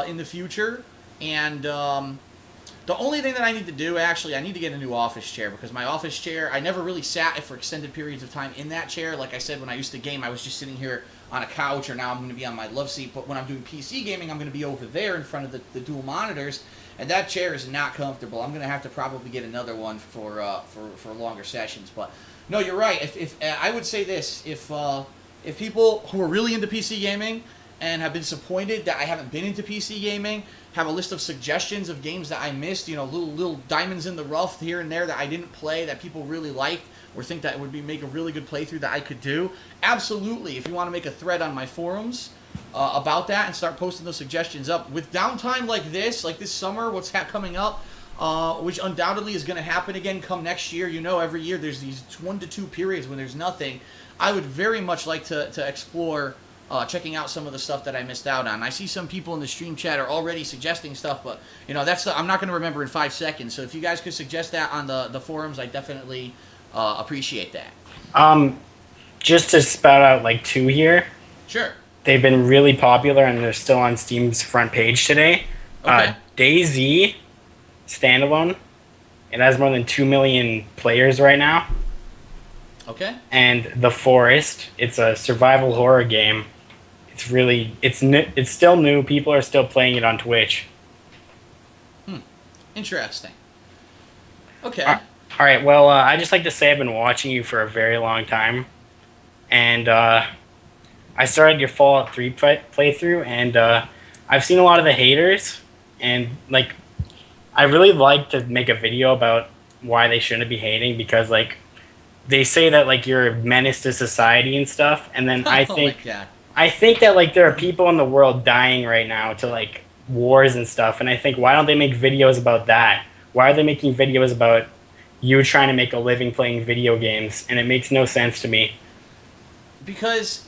in the future, and the only thing that I need to do, actually, I need to get a new office chair, because my office chair, I never really sat for extended periods of time in that chair. Like I said, when I used to game, I was just sitting here on a couch, or now I'm going to be on my love seat. But when I'm doing PC gaming, I'm going to be over there in front of the dual monitors, and that chair is not comfortable. I'm going to have to probably get another one for longer sessions. But no, you're right. If I would say this, if people who are really into PC gaming and have been disappointed that I haven't been into PC gaming, have a list of suggestions of games that I missed, little diamonds in the rough here and there that I didn't play that people really liked or think that would make a really good playthrough that I could do, absolutely. If you want to make a thread on my forums, about that and start posting those suggestions up. With downtime like this summer, what's coming up, which undoubtedly is going to happen again come next year. You know, every year there's these 1 to 2 periods when there's nothing. I would very much like to explore checking out some of the stuff that I missed out on. I see some people in the stream chat are already suggesting stuff, but you know I'm not going to remember in 5 seconds. So if you guys could suggest that on the forums, I definitely appreciate that. Just to spout out like 2 here. Sure. They've been really popular and they're still on Steam's front page today. Okay. DayZ standalone. It has more than 2 million players right now. Okay. And The Forest. It's a survival horror game. It's new. It's still new. People are still playing it on Twitch. Interesting. Okay. All right. Well, I just like to say I've been watching you for a very long time, and I started your Fallout 3 playthrough, and I've seen a lot of the haters, and like, I really like to make a video about why they shouldn't be hating, because like, they say that like you're a menace to society and stuff, and then I think that like there are people in the world dying right now to like wars and stuff, and I think, why don't they make videos about that? Why are they making videos about you trying to make a living playing video games? And it makes no sense to me. Because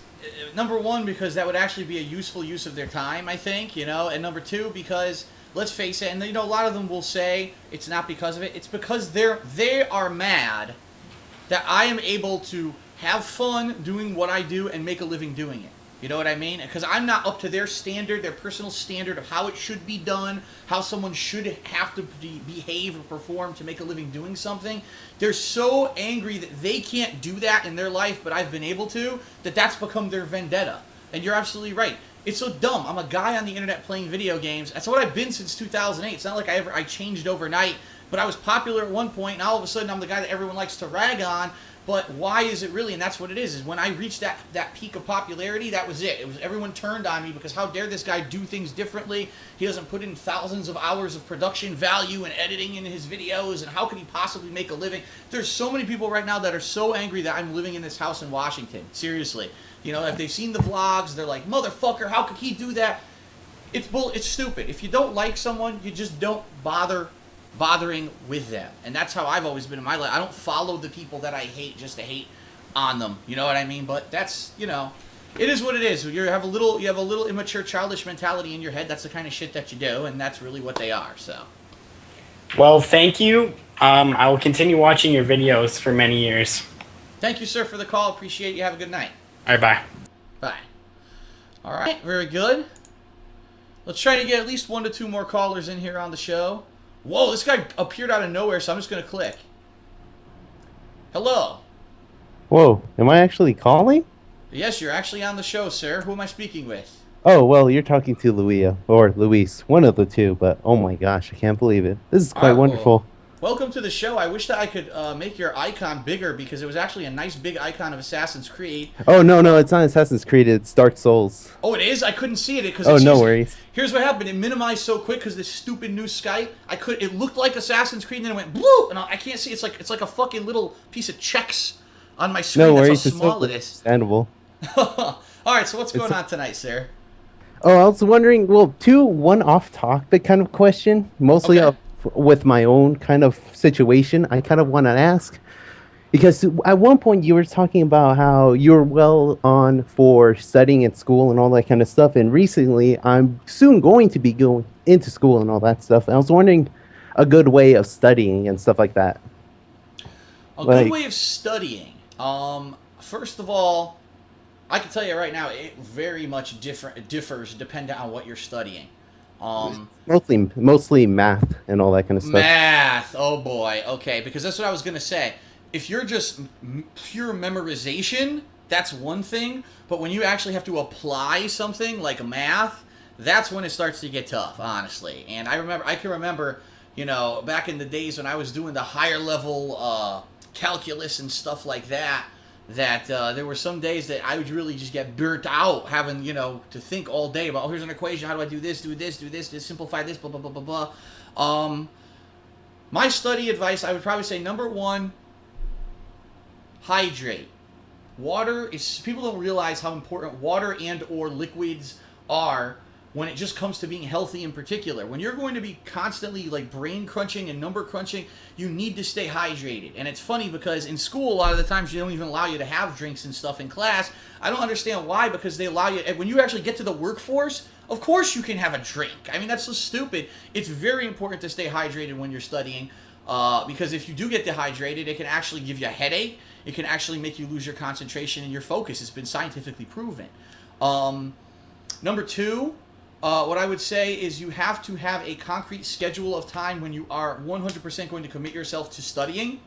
number one, because that would actually be a useful use of their time, I think, you know, and number two, because let's face it, and you know, a lot of them will say it's not because of it, it's because they are mad that I am able to have fun doing what I do and make a living doing it. You know what I mean? Because I'm not up to their standard, their personal standard of how it should be done, how someone should have to behave or perform to make a living doing something. They're so angry that they can't do that in their life, but I've been able to, that's become their vendetta. And you're absolutely right. It's so dumb. I'm a guy on the internet playing video games. That's what I've been since 2008. It's not like I changed overnight, but I was popular at one point, and all of a sudden I'm the guy that everyone likes to rag on. But why is it really? And that's what it is when I reached that peak of popularity, that was it. It was everyone turned on me because how dare this guy do things differently? He doesn't put in thousands of hours of production value and editing in his videos, and how could he possibly make a living? There's so many people right now that are so angry that I'm living in this house in Washington. Seriously. You know, if they've seen the vlogs, they're like, motherfucker, how could he do that? It's stupid. If you don't like someone, you just don't bothering with them. And that's how I've always been in my life. I don't follow the people that I hate just to hate on them. You know what I mean? But that's, you know, it is what it is. You have a little immature, childish mentality in your head. That's the kind of shit that you do, and that's really what they are. So. Well, thank you. I will continue watching your videos for many years. Thank you, sir, for the call. Appreciate you. Have a good night. All right, bye. Bye. All right, very good. Let's try to get at least 1 to 2 more callers in here on the show. Whoa, this guy appeared out of nowhere, so I'm just going to click. Hello. Whoa, am I actually calling? Yes, you're actually on the show, sir. Who am I speaking with? Oh, well, you're talking to Luia, or Luis, one of the two, but oh my gosh, I can't believe it. This is quite wonderful. Welcome to the show. I wish that I could make your icon bigger, because it was actually a nice big icon of Assassin's Creed. Oh, no, it's not Assassin's Creed, it's Dark Souls. Oh, it is? I couldn't see it. Oh, no worries. Here's what happened. It minimized so quick because this stupid new Skype. It looked like Assassin's Creed, and then it went bloop, and I can't see. It's like a fucking little piece of checks on my screen. No worries. That's how small it is. Understandable. All right, so what's going on tonight, sir? Oh, I was wondering, well, one off-topic kind of question, mostly with my own kind of situation. I kind of want to ask, because at one point you were talking about how you're well on for studying at school and all that kind of stuff, and recently I'm soon going to be going into school and all that stuff, and I was wondering a good way of studying and stuff like that. Good way of studying. First of all, I can tell you right now, it very much differs depending on what you're studying. Mostly math and all that kind of stuff. Math, oh boy, okay, because that's what I was gonna say. If you're just pure memorization, that's one thing, but when you actually have to apply something like math, that's when it starts to get tough, honestly. And I can remember, you know, back in the days when I was doing the higher level calculus and stuff like that, there were some days that I would really just get burnt out having, you know, to think all day about, oh, here's an equation, how do I do this, simplify this, blah, blah, blah, blah, blah. My study advice, I would probably say, number one, hydrate. people don't realize how important water and or liquids are when it just comes to being healthy in particular. When you're going to be constantly like brain crunching and number crunching, you need to stay hydrated. And it's funny because in school, a lot of the times, they don't even allow you to have drinks and stuff in class. I don't understand why, because they allow you, when you actually get to the workforce, of course you can have a drink. I mean, that's so stupid. It's very important to stay hydrated when you're studying, because if you do get dehydrated, it can actually give you a headache. It can actually make you lose your concentration and your focus. It's been scientifically proven. Number two, what I would say is you have to have a concrete schedule of time when you are 100% going to commit yourself to studying.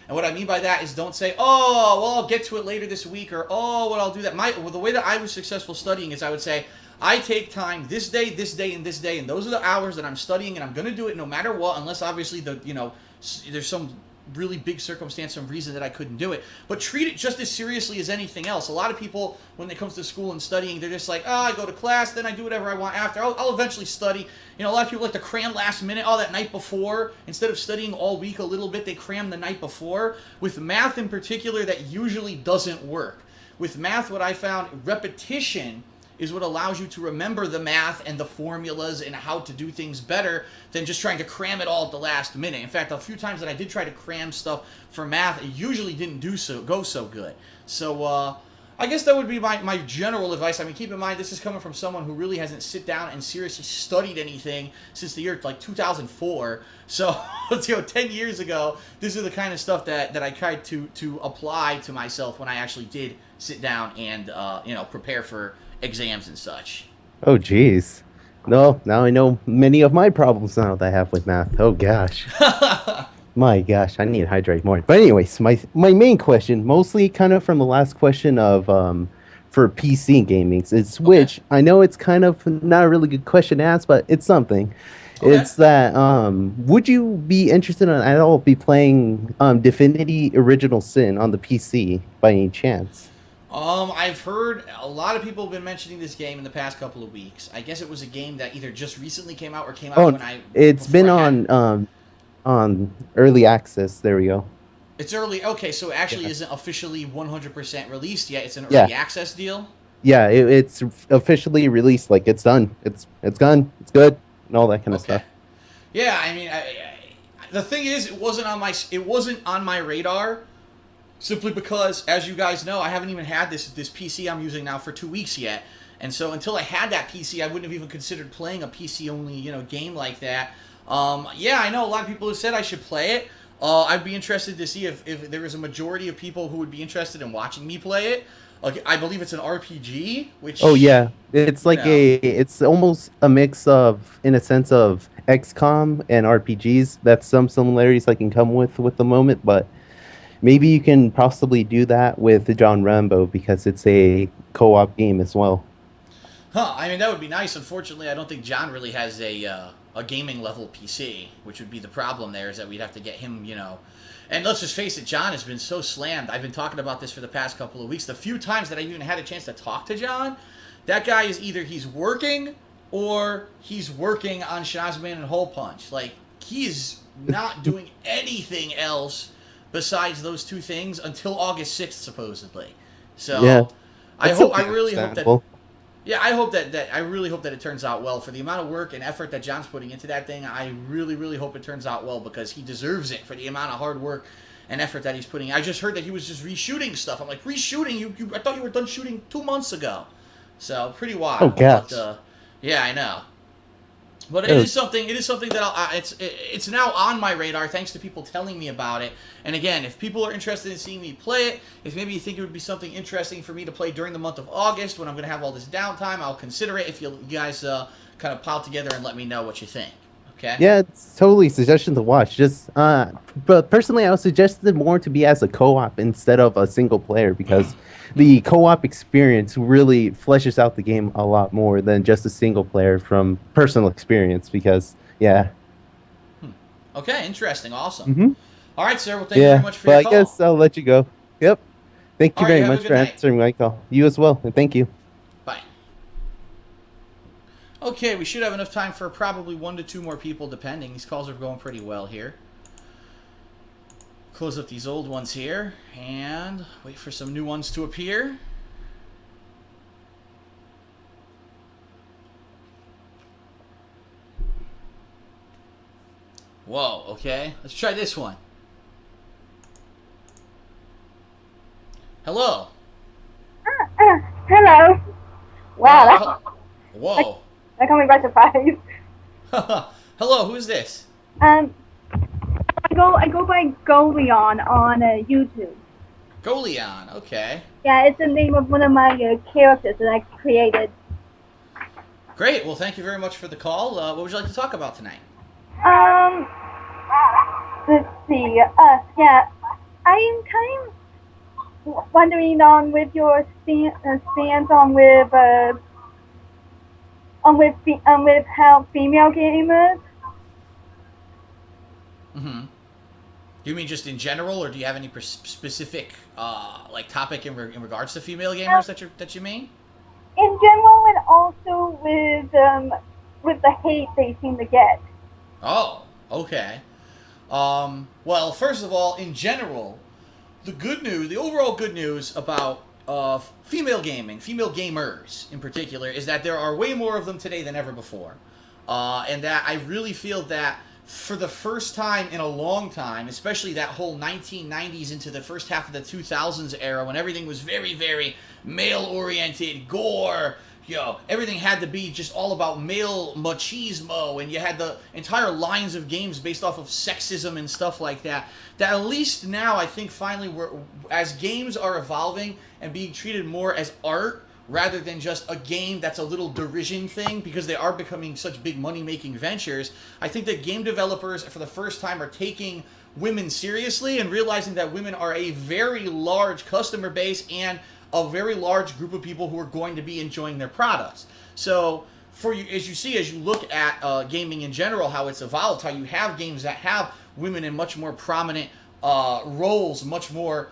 And what I mean by that is don't say, oh, well, I'll get to it later this week, or, oh, well, I'll do that. The way that I was successful studying is I would say, I take time this day, and this day, and those are the hours that I'm studying, and I'm going to do it no matter what, unless obviously there's some really big circumstance, some reason that I couldn't do it. But treat it just as seriously as anything else. A lot of people, when it comes to school and studying, they're just like, oh, I go to class, then I do whatever I want after. I'll eventually study. A lot of people like to cram last minute, that night before. Instead of studying all week a little bit, they cram the night before. With math in particular, that usually doesn't work. With math, what I found, repetition is what allows you to remember the math and the formulas and how to do things better than just trying to cram it all at the last minute. In fact, a few times that I did try to cram stuff for math, it usually didn't go so good. So I guess that would be my general advice. I mean, keep in mind, this is coming from someone who really hasn't sit down and seriously studied anything since the year like 2004. So 10 years ago, this is the kind of stuff that I tried to apply to myself when I actually did sit down and prepare for exams and such. Oh, geez. No, now I know many of my problems now that I have with math. Oh, gosh. My gosh, I need to hydrate more. But anyways, my main question, mostly kind of from the last question of for PC gaming, is which I know it's kind of not a really good question to ask, but it's something. Okay. It's that would you be interested in at all be playing Divinity Original Sin on the PC by any chance? I've heard a lot of people have been mentioning this game in the past couple of weeks. I guess it was a game that either just recently came out or came out when it's been on early access. There we go. It's early. Okay, so it actually isn't officially 100% released yet. It's an early access deal. Yeah, it's officially released. Like it's done. It's done. It's good and all that kind of stuff. Yeah, I mean, the thing is, it wasn't on my radar. Simply because, as you guys know, I haven't even had this PC I'm using now for 2 weeks yet. And so until I had that PC, I wouldn't have even considered playing a PC-only, game like that. Yeah, I know a lot of people have said I should play it. I'd be interested to see if there is a majority of people who would be interested in watching me play it. I believe it's an RPG, which... Oh, yeah. It's like it's almost a mix of, in a sense of XCOM and RPGs. That's some similarities I can come with the moment, but... Maybe you can possibly do that with John Rambo because it's a co-op game as well. I mean, that would be nice. Unfortunately, I don't think John really has a gaming level PC, which would be the problem there, is that we'd have to get him, And let's just face it, John has been so slammed. I've been talking about this for the past couple of weeks. The few times that I've even had a chance to talk to John, that guy is either he's working or he's working on Shazman and Hole Punch. Like, he is not doing anything else besides those two things until August 6th, supposedly. So yeah, I really hope that it turns out well. For the amount of work and effort that John's putting into that thing, I really, really hope it turns out well because he deserves it for the amount of hard work and effort that he's putting. I just heard that he was just reshooting stuff. I'm like, reshooting? I thought you were done shooting 2 months ago. So pretty wild. Oh, gosh. But, yeah, I know. But it is something that it's now on my radar thanks to people telling me about it. And again, if people are interested in seeing me play it, if maybe you think it would be something interesting for me to play during the month of August when I'm going to have all this downtime, I'll consider it if you guys kind of pile together and let me know what you think. Okay? Yeah, it's totally a suggestion to watch. Just but personally, I would suggest it more to be as a co-op instead of a single player because the co-op experience really fleshes out the game a lot more than just a single player from personal experience because, yeah. Okay, interesting. Awesome. Mm-hmm. All right, sir. Well, thank you very much for your call. I guess I'll let you go. Yep. Thank you very much for answering my call. You as well, and thank you. Bye. Okay, we should have enough time for probably 1 to 2 more people, depending. These calls are going pretty well here. Close up these old ones here and wait for some new ones to appear. Whoa, okay. Let's try this one. Hello. Hello. Wow, Whoa. that caught me by surprise. Hello, who's this? I go by Goleon on YouTube. Goleon, okay. Yeah, it's the name of one of my characters that I created. Great, well thank you very much for the call. What would you like to talk about tonight? Let's see. Yeah, I am kind of wondering on with your stance on with how female gamers. Mm-hmm. Do you mean just in general, or do you have any specific like topic in regards to female gamers that you mean? In general, and also with the hate they seem to get. Oh, okay. Well, first of all, in general, the overall good news about female gaming, female gamers in particular, is that there are way more of them today than ever before. And that I really feel that for the first time in a long time, especially that whole 1990s into the first half of the 2000s era when everything was very, very male-oriented, gore, everything had to be just all about male machismo, and you had the entire lines of games based off of sexism and stuff like that. That at least now, I think finally, as games are evolving and being treated more as art rather than just a game that's a little derision thing, because they are becoming such big money-making ventures, I think that game developers, for the first time, are taking women seriously and realizing that women are a very large customer base and a very large group of people who are going to be enjoying their products. So, for you, as you look at gaming in general, how it's evolved, how you have games that have women in much more prominent roles, much more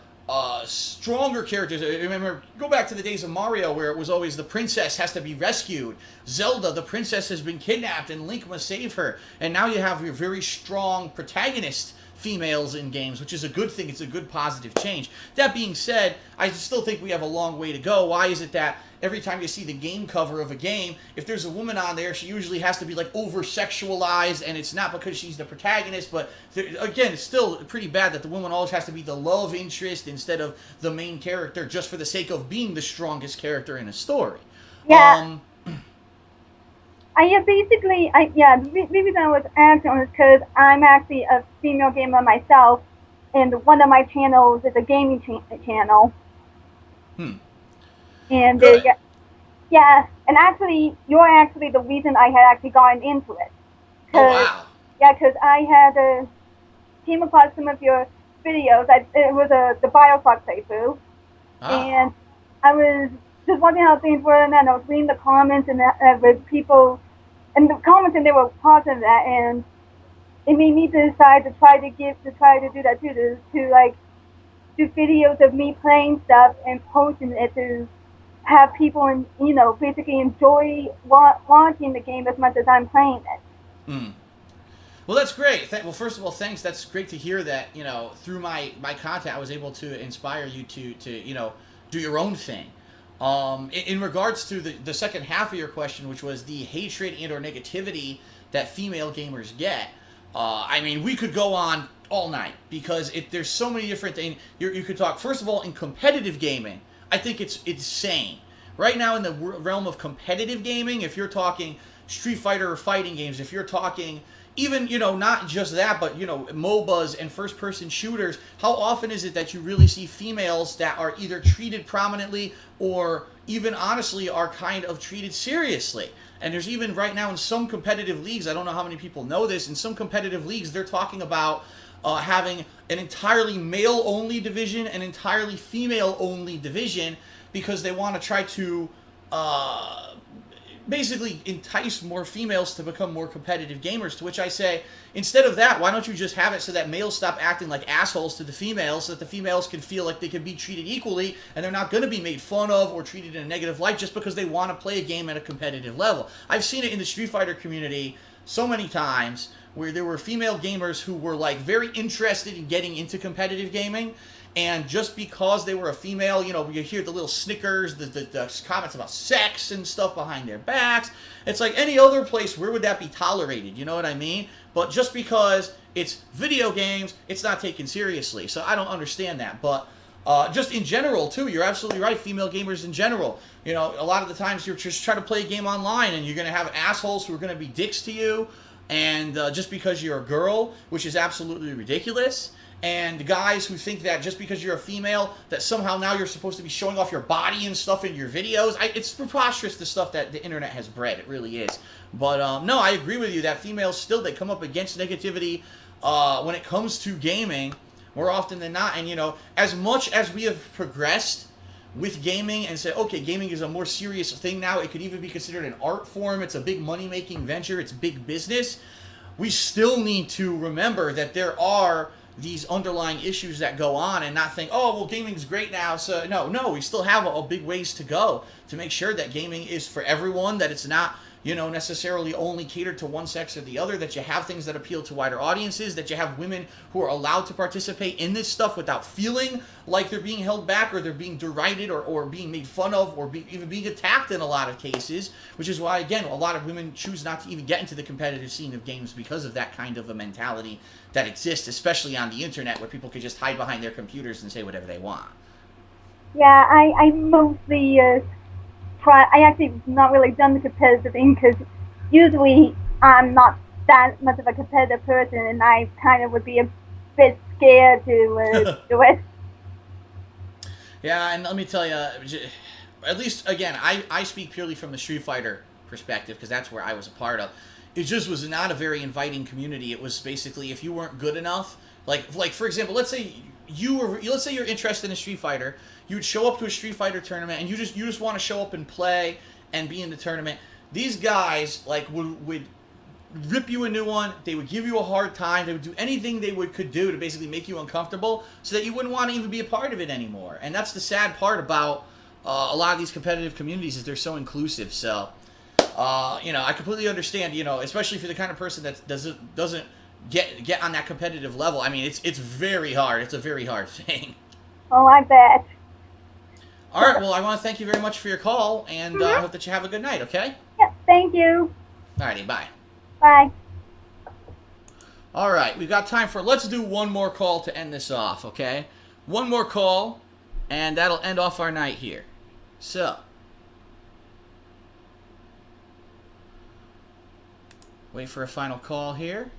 stronger characters. Remember, go back to the days of Mario where it was always the princess has to be rescued. Zelda, the princess has been kidnapped and Link must save her. And now you have your very strong protagonist females in games, which is a good thing. It's a good positive change. That being said, I still think we have a long way to go. Why is it that every time you see the game cover of a game, if there's a woman on there, she usually has to be like over-sexualized, and it's not because she's the protagonist, but again, it's still pretty bad that the woman always has to be the love interest instead of the main character just for the sake of being the strongest character in a story. Yeah. The reason I was asking was because I'm actually a female gamer myself, and one of my channels is a gaming channel. And yeah, and actually, you're actually the reason I had actually gotten into it. Oh, wow. Yeah, because I had came across some of your videos. It was the Bioshock playthrough, and I was just wondering how things were, and then I was reading the comments and with people. And the comments, and they were positive that, and it made me decide to try to do that too, to like do videos of me playing stuff and posting it to have people and basically enjoy watching the game as much as I'm playing it. Well, that's great. Well, first of all, thanks. That's great to hear that through my content, I was able to inspire you to do your own thing. In regards to the second half of your question, which was the hatred and or negativity that female gamers get, I mean, we could go on all night because there's so many different things. You could talk, first of all, in competitive gaming, I think it's insane. Right now in the realm of competitive gaming, if you're talking Street Fighter or fighting games, if you're talking even, not just that, but, MOBAs and first-person shooters, how often is it that you really see females that are either treated prominently or even, honestly, are kind of treated seriously? And there's even right now in some competitive leagues, I don't know how many people know this, in some competitive leagues, they're talking about having an entirely male-only division, an entirely female-only division, because they want to try to basically entice more females to become more competitive gamers, to which I say, instead of that, why don't you just have it so that males stop acting like assholes to the females, so that the females can feel like they can be treated equally, and they're not going to be made fun of or treated in a negative light just because they want to play a game at a competitive level. I've seen it in the Street Fighter community so many times where there were female gamers who were like very interested in getting into competitive gaming, and just because they were a female, you know, you hear the little snickers, the comments about sex and stuff behind their backs. It's like any other place, where would that be tolerated? You know what I mean? But just because it's video games, it's not taken seriously. So I don't understand that. But just in general, too, you're absolutely right. Female gamers in general, you know, a lot of the times you're just trying to play a game online, and you're going to have assholes who are going to be dicks to you, and just because you're a girl, which is absolutely ridiculous. And guys who think that just because you're a female, that somehow now you're supposed to be showing off your body and stuff in your videos. It's preposterous, the stuff that the internet has bred. It really is. But no, I agree with you that females still, they come up against negativity when it comes to gaming more often than not. And, you know, as much as we have progressed with gaming and said, okay, gaming is a more serious thing now, it could even be considered an art form, it's a big money-making venture, it's big business, we still need to remember that there are these underlying issues that go on, and not think, oh, well, gaming's great now, so no, we still have a big ways to go to make sure that gaming is for everyone, that it's not, you know, necessarily only catered to one sex or the other, that you have things that appeal to wider audiences, that you have women who are allowed to participate in this stuff without feeling like they're being held back, or they're being derided, or being made fun of, or even being attacked in a lot of cases, which is why, again, a lot of women choose not to even get into the competitive scene of games because of that kind of a mentality that exists, especially on the internet, where people can just hide behind their computers and say whatever they want. Yeah, I mostly I actually not really done the competitive thing, because usually I'm not that much of a competitive person, and I kind of would be a bit scared to do it. Yeah, and let me tell you, at least, again, I speak purely from the Street Fighter perspective, because that's where I was a part of. It just was not a very inviting community. It was basically, if you weren't good enough, like for example, let's say you're interested in a Street Fighter, you would show up to a Street Fighter tournament, and you just want to show up and play and be in the tournament. These guys like would rip you a new one. They would give you a hard time. They would do anything they could do to basically make you uncomfortable, so that you wouldn't want to even be a part of it anymore. And that's the sad part about a lot of these competitive communities, is they're so inclusive. So, you know, I completely understand. You know, especially for the kind of person that doesn't get on that competitive level. I mean, it's very hard. It's a very hard thing. Oh, I bet. All right. Well, I want to thank you very much for your call, and I hope that you have a good night. Okay. Yeah. Thank you. Alrighty. Bye. Bye. All right, we've got time for, let's do one more call to end this off, okay? One more call, and that'll end off our night here. So, wait for a final call here.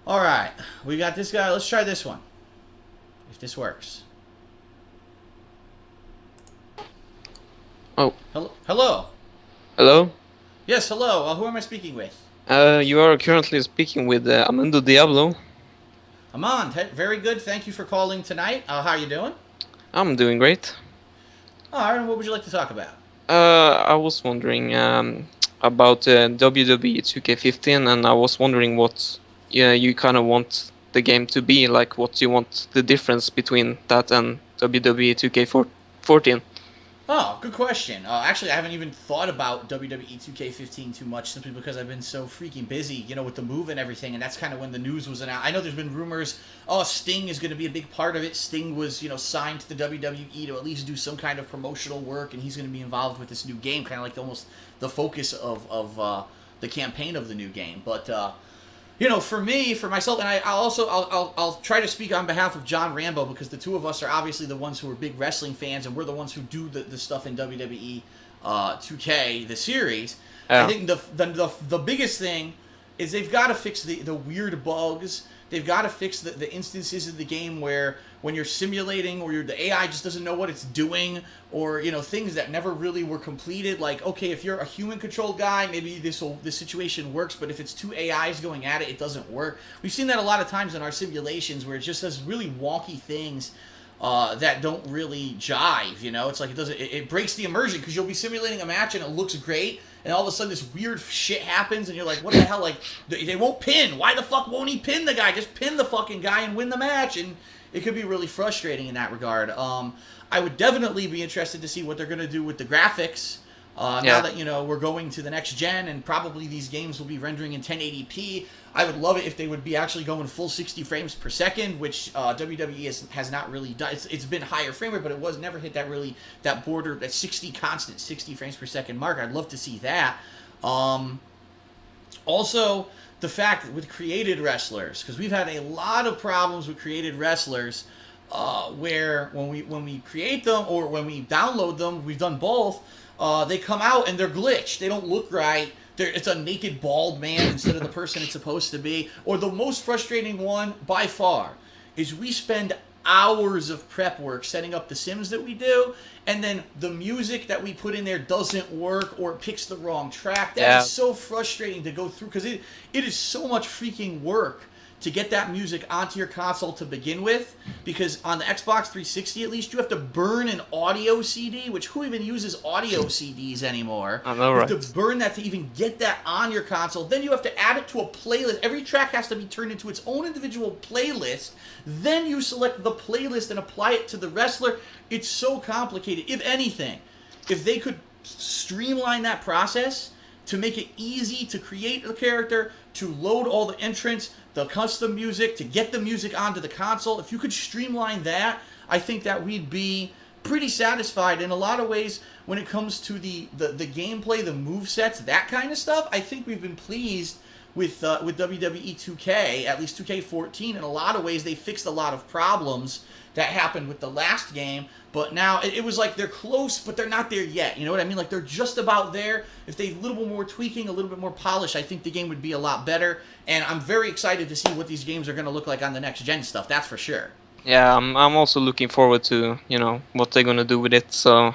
All right, we got this guy. Let's try this one, if this works. Oh. Hello? Hello? Hello? Yes, hello. Who am I speaking with? You are currently speaking with Amando Diablo. Amand, very good. Thank you for calling tonight. How are you doing? I'm doing great. All right, what would you like to talk about? I was wondering about WWE 2K15, and I was wondering what you kind of want the game to be, like what you want the difference between that and WWE 2K14. Oh, good question. Actually, I haven't even thought about WWE 2K15 too much, simply because I've been so freaking busy, you know, with the move and everything, and that's kind of when the news was announced. I know there's been rumors, oh, Sting is going to be a big part of it. Sting was, you know, signed to the WWE to at least do some kind of promotional work, and he's going to be involved with this new game, kind of like almost the focus of the campaign of the new game. But, you know, for me, for myself, and I'll try to speak on behalf of John Rambo, because the two of us are obviously the ones who are big wrestling fans, and we're the ones who do the stuff in WWE 2K, the series. Yeah. I think the biggest thing is they've got to fix the weird bugs. They've got to fix the instances of the game where when you're simulating, or the AI just doesn't know what it's doing, or, you know, things that never really were completed. Like, okay, if you're a human-controlled guy, maybe this situation works, but if it's two AIs going at it, it doesn't work. We've seen that a lot of times in our simulations, where it just does really wonky things that don't really jive. You know, it's like it breaks the immersion, because you'll be simulating a match and it looks great, and all of a sudden this weird shit happens, and you're like, what the hell? Like, they won't pin. Why the fuck won't he pin the guy? Just pin the fucking guy and win the match. And it could be really frustrating in that regard. I would definitely be interested to see what they're going to do with the graphics. Now that, we're going to the next gen and probably these games will be rendering in 1080p, I would love it if they would be actually going full 60 frames per second, which WWE has not really done. It's been higher frame rate, but it was never hit that border, that 60 constant 60 frames per second mark. I'd love to see that. Also, the fact that with created wrestlers, because we've had a lot of problems with created wrestlers, where when we create them or when we download them, we've done both. They come out and they're glitched. They don't look right. It's a naked bald man instead of the person it's supposed to be. Or the most frustrating one by far is we spend hours of prep work setting up the sims that we do, and then the music that we put in there doesn't work or it picks the wrong track. That is so frustrating to go through, because it is so much freaking work to get that music onto your console to begin with, because on the Xbox 360 at least, you have to burn an audio CD, which who even uses audio CDs anymore? I know, right? You have to burn that to even get that on your console. Then you have to add it to a playlist. Every track has to be turned into its own individual playlist. Then you select the playlist and apply it to the wrestler. It's so complicated. If anything, if they could streamline that process to make it easy to create a character, to load all the entrants, the custom music, to get the music onto the console. If you could streamline that, I think that we'd be pretty satisfied. In a lot of ways, when it comes to the gameplay, the movesets, that kind of stuff, I think we've been pleased with WWE 2K, at least 2K14. In a lot of ways, they fixed a lot of problems that happened with the last game, but now it was like they're close, but they're not there yet. You know what I mean? Like they're just about there. If they a little bit more tweaking, a little bit more polish, I think the game would be a lot better. And I'm very excited to see what these games are going to look like on the next gen stuff. That's for sure. Yeah, I'm also looking forward to what they're gonna do with it. So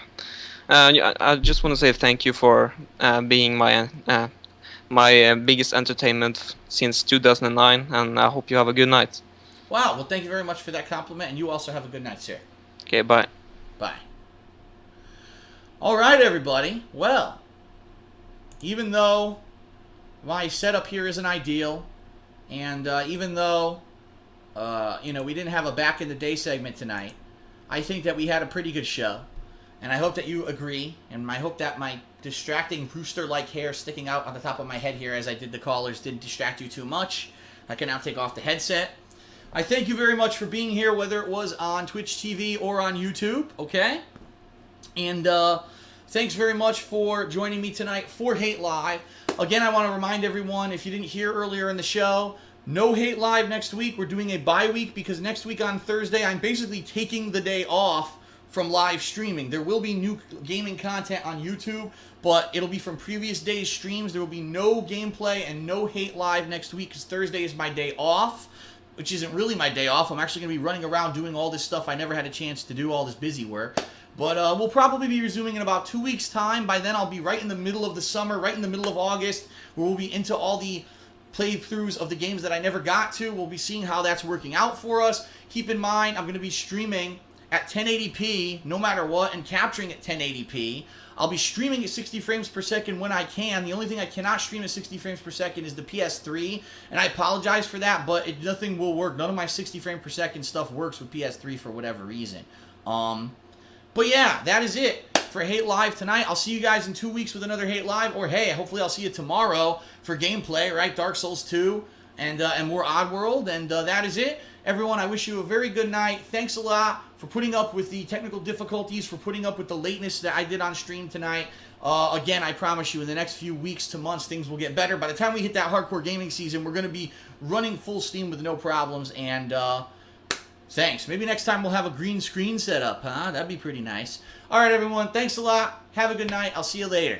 I just want to say thank you for being my biggest entertainment since 2009, and I hope you have a good night. Wow, well, thank you very much for that compliment, and you also have a good night, sir. Okay, bye. Bye. All right, everybody. Well, even though my setup here isn't ideal, and even though, we didn't have a back in the day segment tonight, I think that we had a pretty good show, and I hope that you agree, and I hope that my distracting rooster-like hair sticking out on the top of my head here as I did the callers didn't distract you too much. I can now take off the headset. I thank you very much for being here, whether it was on Twitch TV or on YouTube, okay? And thanks very much for joining me tonight for Hate Live. Again, I want to remind everyone, if you didn't hear earlier in the show, no Hate Live next week. We're doing a bye week because next week on Thursday, I'm basically taking the day off from live streaming. There will be new gaming content on YouTube, but it'll be from previous days' streams. There will be no gameplay and no Hate Live next week because Thursday is my day off, which isn't really my day off. I'm actually going to be running around doing all this stuff I never had a chance to do, all this busy work. But we'll probably be resuming in about 2 weeks' time. By then, I'll be right in the middle of the summer, right in the middle of August, where we'll be into all the playthroughs of the games that I never got to. We'll be seeing how that's working out for us. Keep in mind, I'm going to be streaming at 1080p no matter what and capturing at 1080p. I'll be streaming at 60 frames per second when I can. The only thing I cannot stream at 60 frames per second is the PS3, and I apologize for that, but nothing will work. None of my 60 frame per second stuff works with PS3 for whatever reason. But yeah, that is it for Hate Live tonight. I'll see you guys in 2 weeks with another Hate Live, or hey, hopefully I'll see you tomorrow for gameplay, right? Dark Souls 2 and more Oddworld, and that is it. Everyone, I wish you a very good night. Thanks a lot for putting up with the technical difficulties, for putting up with the lateness that I did on stream tonight. Again, I promise you, in the next few weeks to months, things will get better. By the time we hit that hardcore gaming season, we're going to be running full steam with no problems. And thanks. Maybe next time we'll have a green screen set up, huh? That'd be pretty nice. All right, everyone. Thanks a lot. Have a good night. I'll see you later.